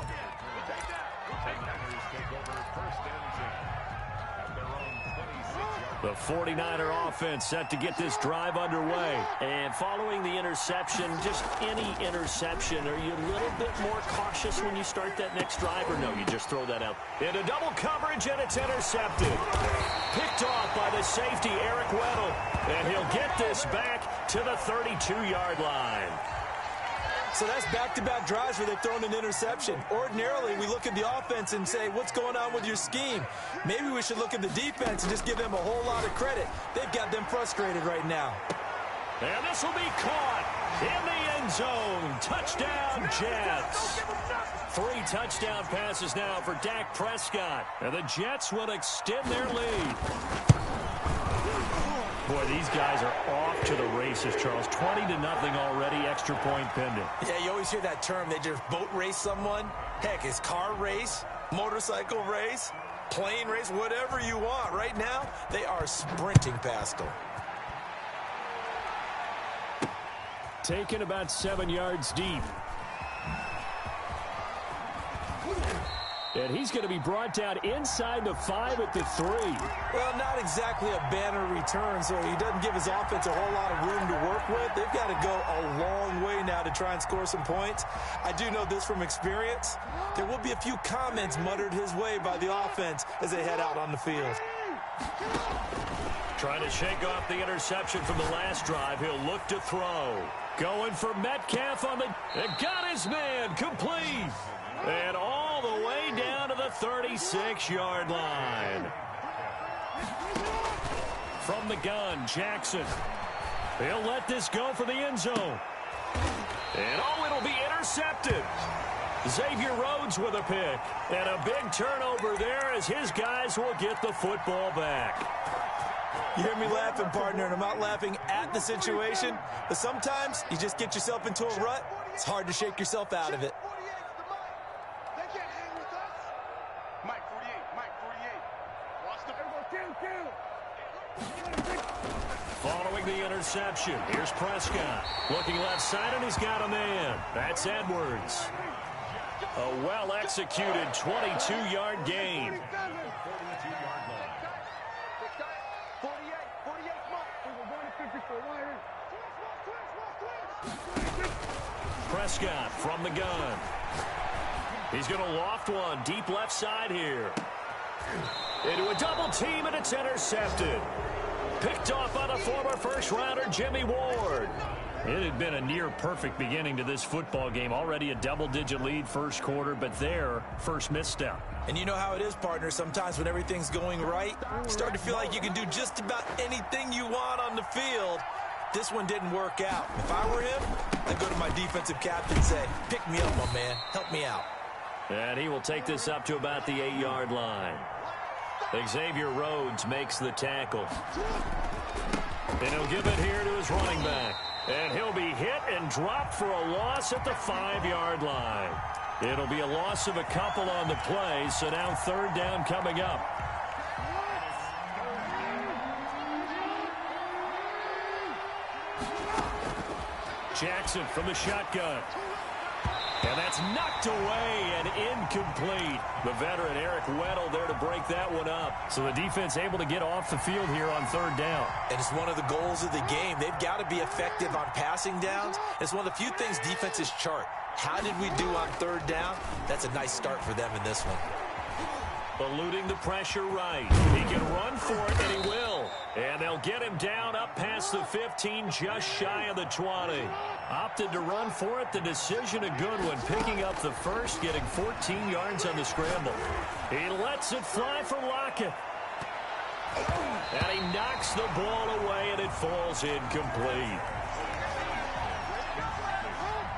The 49er offense set to get this drive underway. And following the interception, just any interception, are you a little bit more cautious when you start that next drive, or no, you just throw that out? Into double coverage, and it's intercepted. Picked off by the safety, Eric Weddle. And he'll get this back to the 32-yard line. So that's back-to-back drives where they've thrown an interception. Ordinarily, we look at the offense and say, what's going on with your scheme? Maybe we should look at the defense and just give them a whole lot of credit. They've got them frustrated right now. And this will be caught in the end zone. Touchdown, Jets. 3 touchdown passes now for Dak Prescott. And the Jets will extend their lead. Boy, these guys are off to the races, Charles. 20-0 already, extra point pending. Yeah, you always hear that term. They just boat race someone. Heck, it's car race, motorcycle race, plane race, whatever you want. Right now, they are sprinting past them. Taken about 7 yards deep. And he's going to be brought down inside the 5 at the 3. Well, not exactly a banner return, so he doesn't give his offense a whole lot of room to work with. They've got to go a long way now to try and score some points. I do know this from experience. There will be a few comments muttered his way by the offense as they head out on the field. Trying to shake off the interception from the last drive. He'll look to throw. Going for Metcalf on the... And got his man complete. And all the way down to the 36-yard line. From the gun, Jackson. He'll let this go for the end zone. And oh, it'll be intercepted. Xavier Rhodes with a pick. And a big turnover there as his guys will get the football back. You hear me laughing, partner, and I'm not laughing at the situation. But sometimes you just get yourself into a rut. It's hard to shake yourself out of it. Following the interception, here's Prescott. Looking left side, and he's got a man. That's Edwards. A well-executed 22-yard gain. Prescott from the gun. He's going to loft one deep left side here. Into a double team, and it's intercepted. Picked off by the former first-rounder Jimmy Ward. It had been a near-perfect beginning to this football game. Already a double-digit lead first quarter, but their first misstep. And you know how it is, partner. Sometimes when everything's going right, you start to feel like you can do just about anything you want on the field. This one didn't work out. If I were him, I'd go to my defensive captain and say, pick me up, my man. Help me out. And he will take this up to about the 8-yard line. Xavier Rhodes makes the tackle. And he'll give it here to his running back. And he'll be hit and dropped for a loss at the 5-yard line. It'll be a loss of a couple on the play, so now third down coming up. Jackson from the shotgun. And that's knocked away and incomplete. The veteran Eric Weddle there to break that one up. So the defense able to get off the field here on third down. And it's one of the goals of the game. They've got to be effective on passing downs. It's one of the few things defenses chart. How did we do on third down? That's a nice start for them in this one. Eluding the pressure right. He can run for it, and he will. And they'll get him down up past the 15, just shy of the 20. Opted to run for it. The decision a good one. Picking up the first, getting 14 yards on the scramble. He lets it fly for Lockett. And he knocks the ball away, and it falls incomplete.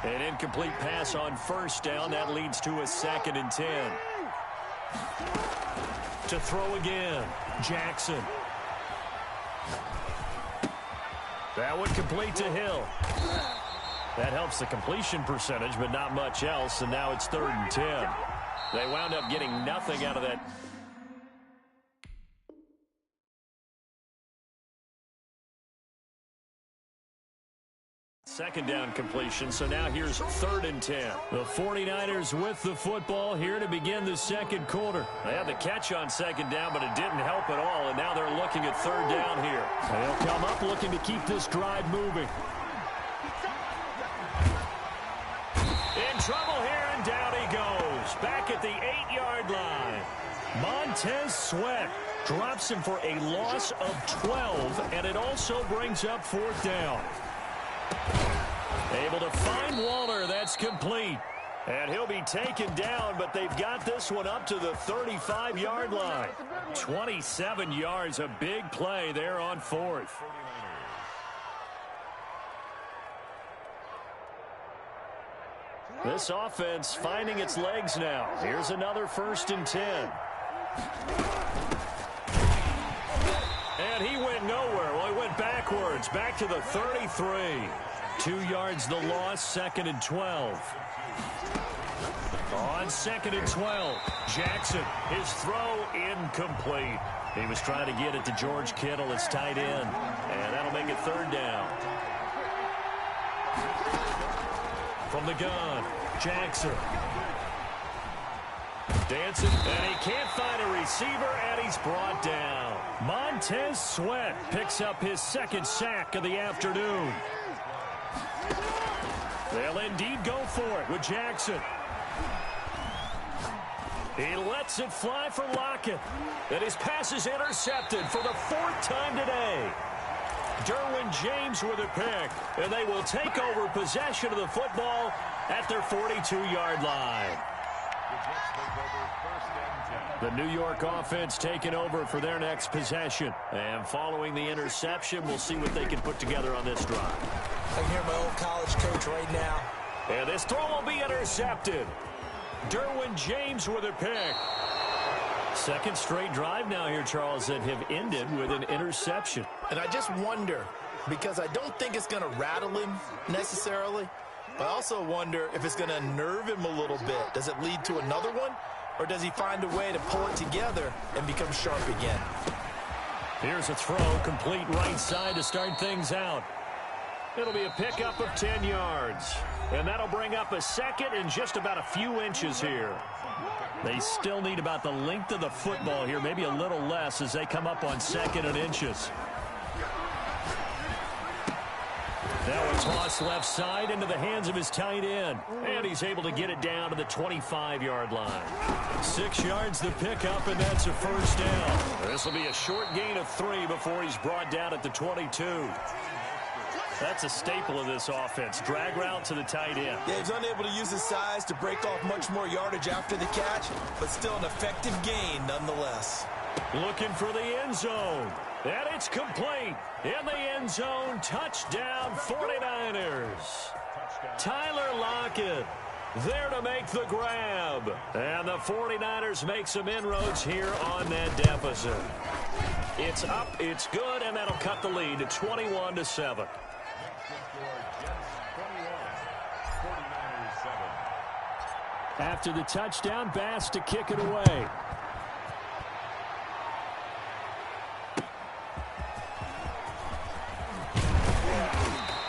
An incomplete pass on first down. That leads to a 2nd and 10. To throw again, Jackson. That would complete to Hill. That helps the completion percentage, but not much else, and now it's 3rd and 10. They wound up getting nothing out of that. Second down completion, so now here's 3rd and 10. The 49ers with the football here to begin the second quarter. They had the catch on 2nd down, but it didn't help at all, and now they're looking at 3rd down here. They'll come up looking to keep this drive moving. In trouble here, and down he goes. Back at the 8-yard line. Montez Sweat drops him for a loss of 12, and it also brings up 4th down. Able to find Waller. That's complete. And he'll be taken down, but they've got this one up to the 35-yard line. 27 yards, a big play there on 4th. This offense finding its legs now. Here's another 1st and 10. And he went nowhere. Well, he went backwards. Back to the 33. 2 yards the loss, 2nd and 12. On 2nd and 12, Jackson, his throw incomplete. He was trying to get it to George Kittle, his tight end. And that'll make it 3rd down. From the gun, Jackson. Dancing, and he can't find a receiver, and he's brought down. Montez Sweat picks up his 2nd sack of the afternoon. They'll indeed go for it with Jackson. He lets it fly for Lockett. And his pass is intercepted for the 4th time today. Derwin James with a pick. And they will take over possession of the football at their 42-yard line. The New York offense taking over for their next possession. And following the interception, we'll see what they can put together on this drive. I can hear my old college coach right now. And this throw will be intercepted. Derwin James with a pick. 2nd straight drive now here, Charles, that have ended with an interception. And I just wonder, because I don't think it's going to rattle him necessarily, but I also wonder if it's going to nerve him a little bit. Does it lead to another one, or does he find a way to pull it together and become sharp again? Here's a throw, complete right side to start things out. It'll be a pickup of 10 yards. And that'll bring up a 2nd and just about a few inches here. They still need about the length of the football here, maybe a little less as they come up on 2nd and inches. Now a toss left side into the hands of his tight end. And he's able to get it down to the 25-yard line. 6 yards the pickup, and that's a 1st down. This will be a short gain of 3 before he's brought down at the 22. That's a staple of this offense. Drag route to the tight end. Yeah, he's unable to use his size to break off much more yardage after the catch, but still an effective gain nonetheless. Looking for the end zone. And it's complete. In the end zone, touchdown 49ers. Tyler Lockett there to make the grab. And the 49ers make some inroads here on that deficit. It's up, it's good, and that'll cut the lead to 21-7. After the touchdown, Bass to kick it away.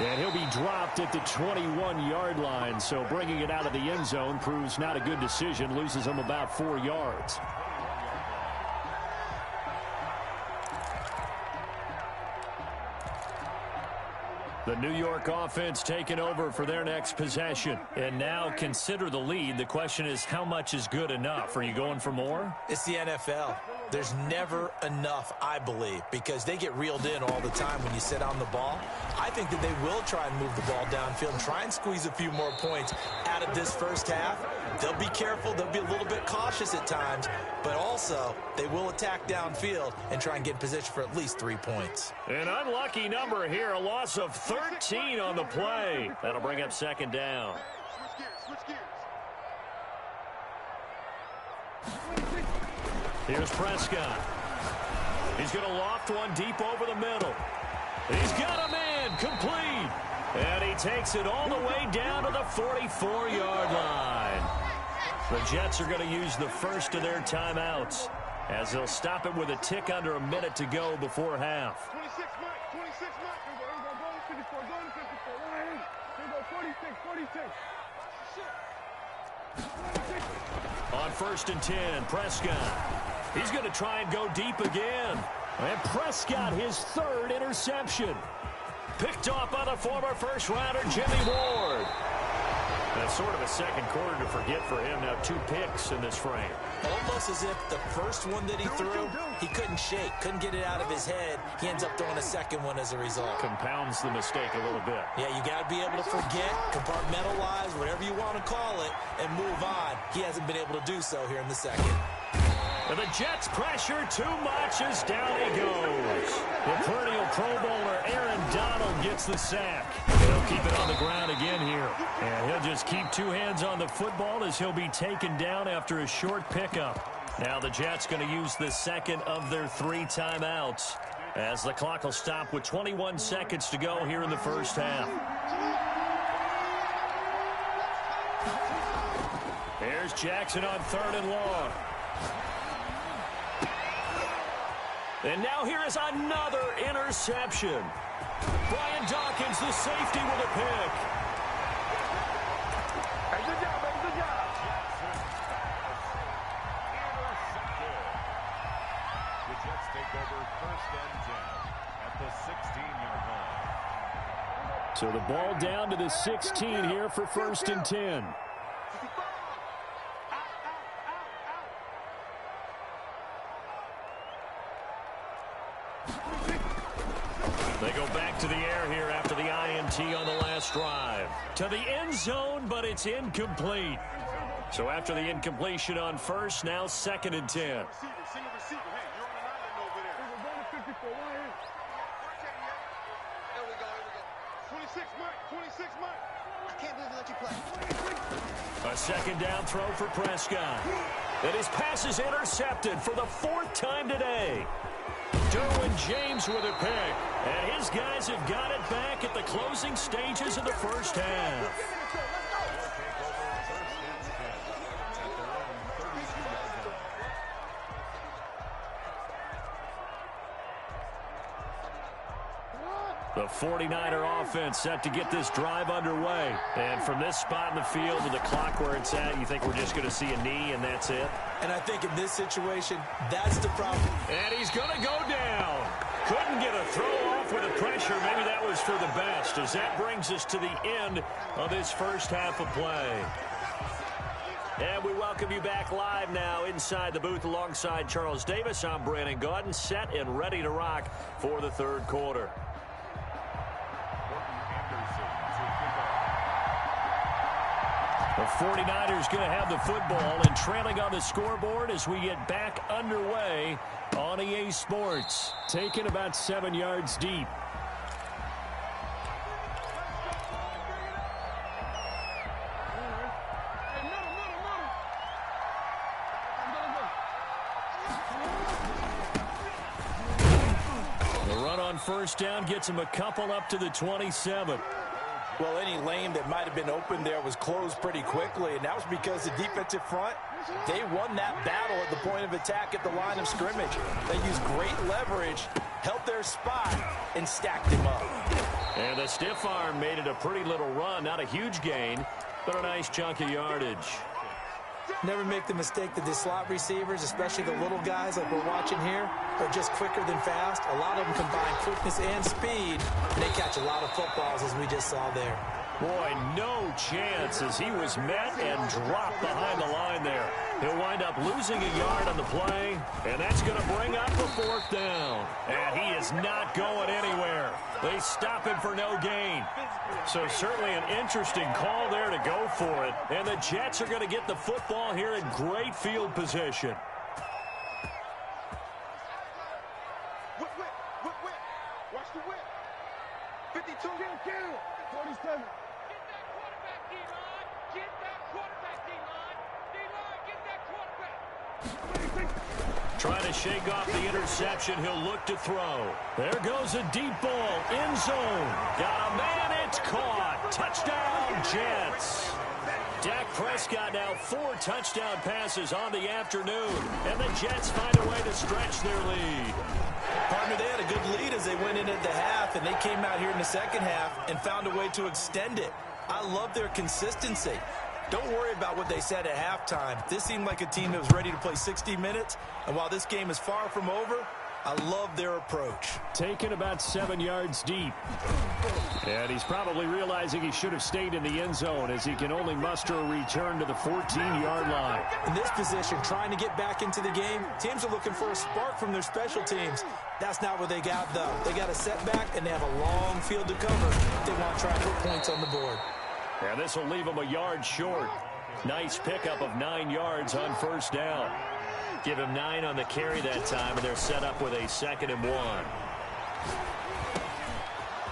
And he'll be dropped at the 21-yard line, so bringing it out of the end zone proves not a good decision, loses him about 4 yards. The New York offense taking over for their next possession. And now consider the lead. The question is, how much is good enough? Are you going for more? It's the NFL. There's never enough, I believe, because they get reeled in all the time when you sit on the ball. I think that they will try and move the ball downfield and try and squeeze a few more points out of this first half. They'll be careful. They'll be a little bit cautious at times, but also they will attack downfield and try and get in position for at least 3 points. An unlucky number here, a loss of 13 on the play. That'll bring up second down. Switch gears. Here's Prescott. He's going to loft one deep over the middle. He's got a man, complete. And he takes it all the way down to the 44-yard line. The Jets are going to use the first of their timeouts as they'll stop it with a tick under a minute to go before half. 26 Mike. Here we go. Go to 54. Go to 54. Here we go. 46. On first and 10, Prescott. He's going to try and go deep again. And Prescott, his third interception. Picked off by the former first-rounder, Jimmy Ward. That's sort of a second quarter to forget for him. Now 2 picks in this frame. Almost as if the first one that he threw, he couldn't shake, couldn't get it out of his head. He ends up throwing a second one as a result. Compounds the mistake a little bit. Yeah, you got to be able to forget, compartmentalize, whatever you want to call it, and move on. He hasn't been able to do so here in the second. And the Jets pressure too much as down he goes. The perennial Pro Bowler Aaron Donald gets the sack. He'll keep it on the ground again here. And he'll just keep 2 hands on the football as he'll be taken down after a short pickup. Now the Jets going to use the second of their 3 timeouts as the clock will stop with 21 seconds to go here in the first half. Here's Jackson on 3rd and long. And now here is another interception. Brian Dawkins, the safety, with a pick. Hey, good job, baby. Good job. Intercepted. The Jets take over first and 10 at the 16-yard line. So the ball down to the 16 here for first and 10. They go back to the air here after the INT on the last drive. To the end zone, but it's incomplete. So after the incompletion on first, now 2nd and 10. Single receiver. Hey, you're on an island over there. We're going to 54. Right here. There we go. 26 Mike. I can't believe they let you play. A second down throw for Prescott. And his pass is intercepted for the 4th time today. Derwin James with a pick. And his guys have got it back at the closing stages of the first half. The 49er offense set to get this drive underway. And from this spot in the field with the clock where it's at, you think we're just going to see a knee and that's it? And I think in this situation, that's the problem. And he's going to go down. Couldn't get a throw off with the pressure. Maybe that was for the best, as that brings us to the end of this first half of play. And we welcome you back live now inside the booth alongside Charles Davis. I'm Brandon Gaudin, set and ready to rock for the 3rd quarter. The 49ers going to have the football and trailing on the scoreboard as we get back underway on EA Sports. Taken about 7 yards deep. The run on first down gets him a couple up to the 27. Well, any lane that might have been open there was closed pretty quickly, and that was because the defensive front, they won that battle at the point of attack at the line of scrimmage. They used great leverage, held their spot, and stacked him up. And the stiff arm made it a pretty little run. Not a huge gain, but a nice chunk of yardage. Never make the mistake that the slot receivers, especially the little guys like we're watching here, are just quicker than fast. A lot of them combine quickness and speed, and they catch a lot of footballs, as we just saw there. Boy, no chance as he was met and dropped behind the line there. He'll wind up losing a yard on the play, and that's going to bring up a 4th down. And he is not going anywhere. They stop him for no gain. So certainly an interesting call there to go for it. And the Jets are going to get the football here in great field position. Whip, whip, whip, whip. Watch the whip. 52. 47. Get that quarterback, D-line. D-line, get that quarterback. Trying to shake off the interception. He'll look to throw. There goes a deep ball. End zone. Got a man. It's caught. Touchdown, Jets. Dak Prescott now 4 touchdown passes on the afternoon. And the Jets find a way to stretch their lead. Partner, they had a good lead as they went in at the half, and they came out here in the second half and found a way to extend it. I love their consistency. Don't worry about what they said at halftime. This seemed like a team that was ready to play 60 minutes, and while this game is far from over, I love their approach. Taken about 7 yards deep. And he's probably realizing he should have stayed in the end zone as he can only muster a return to the 14-yard line. In this position, trying to get back into the game, teams are looking for a spark from their special teams. That's not what they got, though. They got a setback, and they have a long field to cover if they want to try and put points on the board. And this will leave him a yard short. Nice pickup of 9 yards on 1st down. Give him 9 on the carry that time, and they're set up with a 2nd and 1.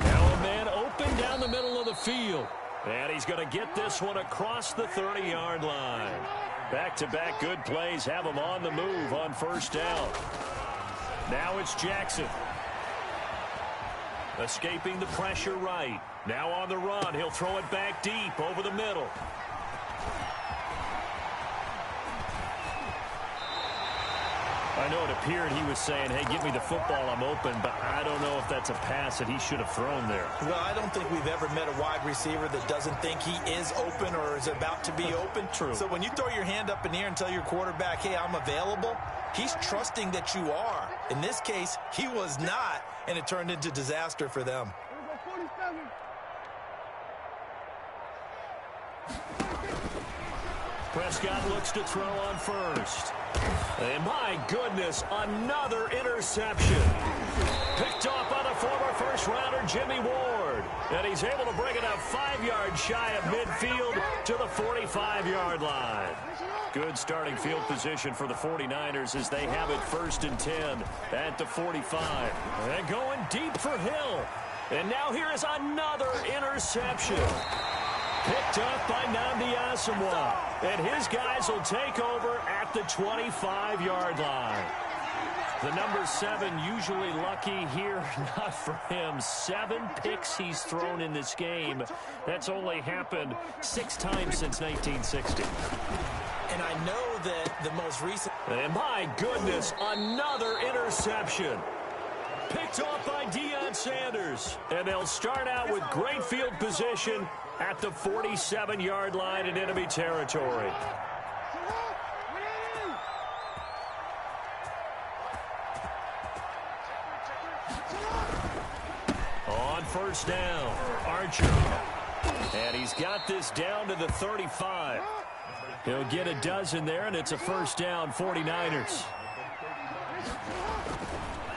Now a man open down the middle of the field. And he's going to get this one across the 30-yard line. Back-to-back good plays have him on the move on 1st down. Now it's Jackson. Escaping the pressure right. Now on the run. He'll throw it back deep over the middle. I know it appeared he was saying, hey, give me the football, I'm open, but I don't know if that's a pass that he should have thrown there. Well, I don't think we've ever met a wide receiver that doesn't think he is open or is about to be open. True. So when you throw your hand up in the air and tell your quarterback, hey, I'm available, he's trusting that you are. In this case, he was not, and it turned into disaster for them. Prescott looks to throw on 1st. And my goodness, another interception. Picked off by the former 1st-rounder Jimmy Ward. And he's able to bring it up 5 yards shy of midfield to the 45-yard line. Good starting field position for the 49ers as they have it 1st and 10 at the 45. And going deep for Hill. And now here is another interception. Picked up by Nnamdi Asomugha. And his guys will take over at the 25-yard line. The number 7 usually lucky here. Not for him. 7 picks he's thrown in this game. That's only happened 6 times since 1960. And I know that the most recent... And my goodness, another interception. Picked off by Deion Sanders. And they'll start out with great field position at the 47-yard line in enemy territory. On 1st down, Archer. And he's got this down to the 35. He'll get a dozen there, and it's a 1st down, 49ers.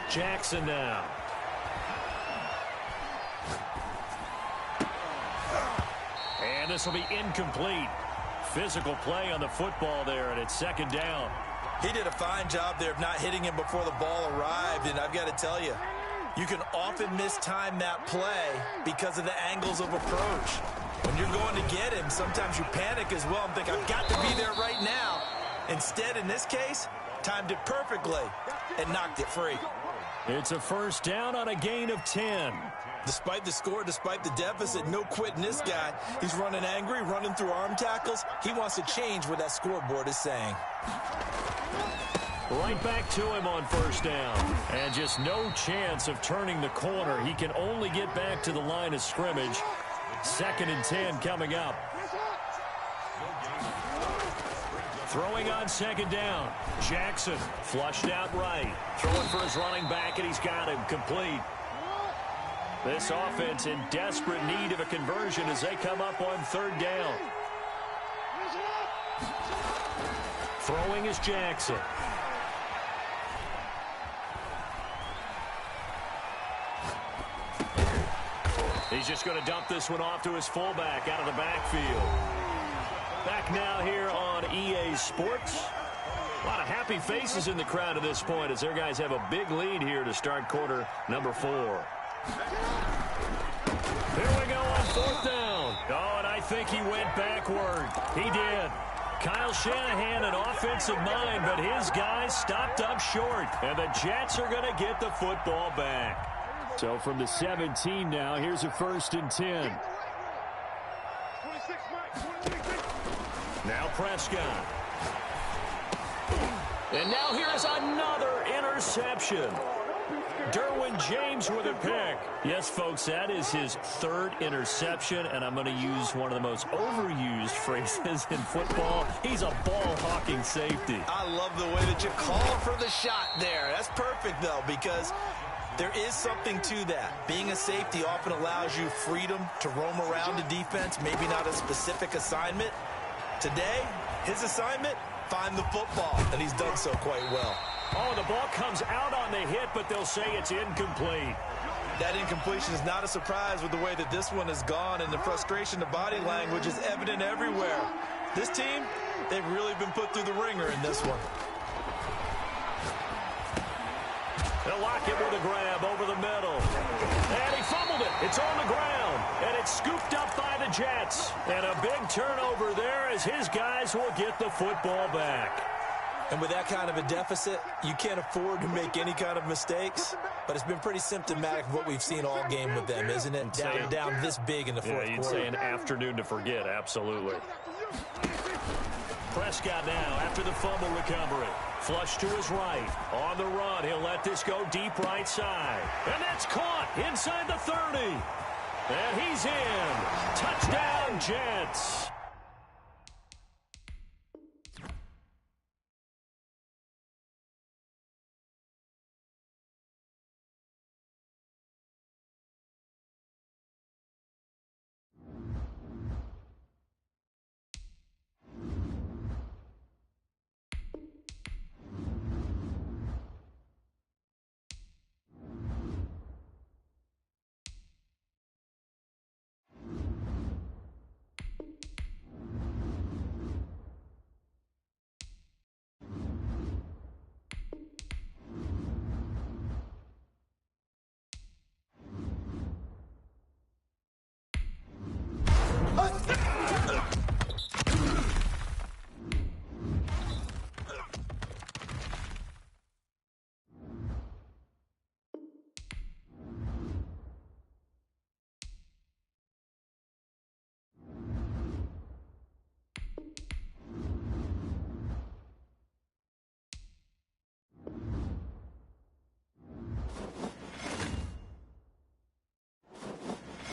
Jackson now. And this will be incomplete. Physical play on the football there, and it's 2nd down. He did a fine job there of not hitting him before the ball arrived, and I've got to tell you, you can often mistime that play because of the angles of approach. When you're going to get him, sometimes you panic as well and think, I've got to be there right now. Instead, in this case, timed it perfectly and knocked it free. It's a 1st down on a gain of 10. Despite the score, despite the deficit, no quitting this guy. He's running angry, running through arm tackles. He wants to change what that scoreboard is saying. Right back to him on 1st down. And just no chance of turning the corner. He can only get back to the line of scrimmage. 2nd and 10 coming up. Throwing on second down. Jackson flushed out right. Throwing for his running back, and he's got him complete. This offense in desperate need of a conversion as they come up on third down. Throwing is Jackson. He's just going to dump this one off to his fullback out of the backfield. Back now here on EA Sports. A lot of happy faces in the crowd at this point as their guys have a big lead here to start quarter number 4. Here we go on fourth down. Oh, and I think he went backward. He did. Kyle Shanahan, an offensive mind, but his guys stopped up short. And the Jets are going to get the football back. So from the 17 now, here's a 1st and 10. Now Prescott. And now here's another interception. Derwin James with a pick. Yes, folks, that is his 3rd interception, and I'm going to use one of the most overused phrases in football. He's a ball-hawking safety. I love the way that you called for the shot there. That's perfect, though, because there is something to that. Being a safety often allows you freedom to roam around the defense, maybe not a specific assignment. Today, his assignment, find the football, and he's done so quite well. Oh, the ball comes out on the hit, but they'll say it's incomplete. That incompletion is not a surprise with the way that this one has gone, and the frustration, the body language is evident everywhere. This team, they've really been put through the ringer in this one. They'll lock it with a grab over the middle. And he fumbled it. It's on the ground. And it's scooped up by the Jets. And a big turnover there as his guys will get the football back. And with that kind of a deficit, you can't afford to make any kind of mistakes. But it's been pretty symptomatic of what we've seen all game with them, isn't it? Down this big in the fourth quarter. You'd say an afternoon to forget, absolutely. Prescott now after the fumble recovery. Flush to his right. On the run, he'll let this go deep right side. And that's caught inside the 30. And he's in. Touchdown, Jets.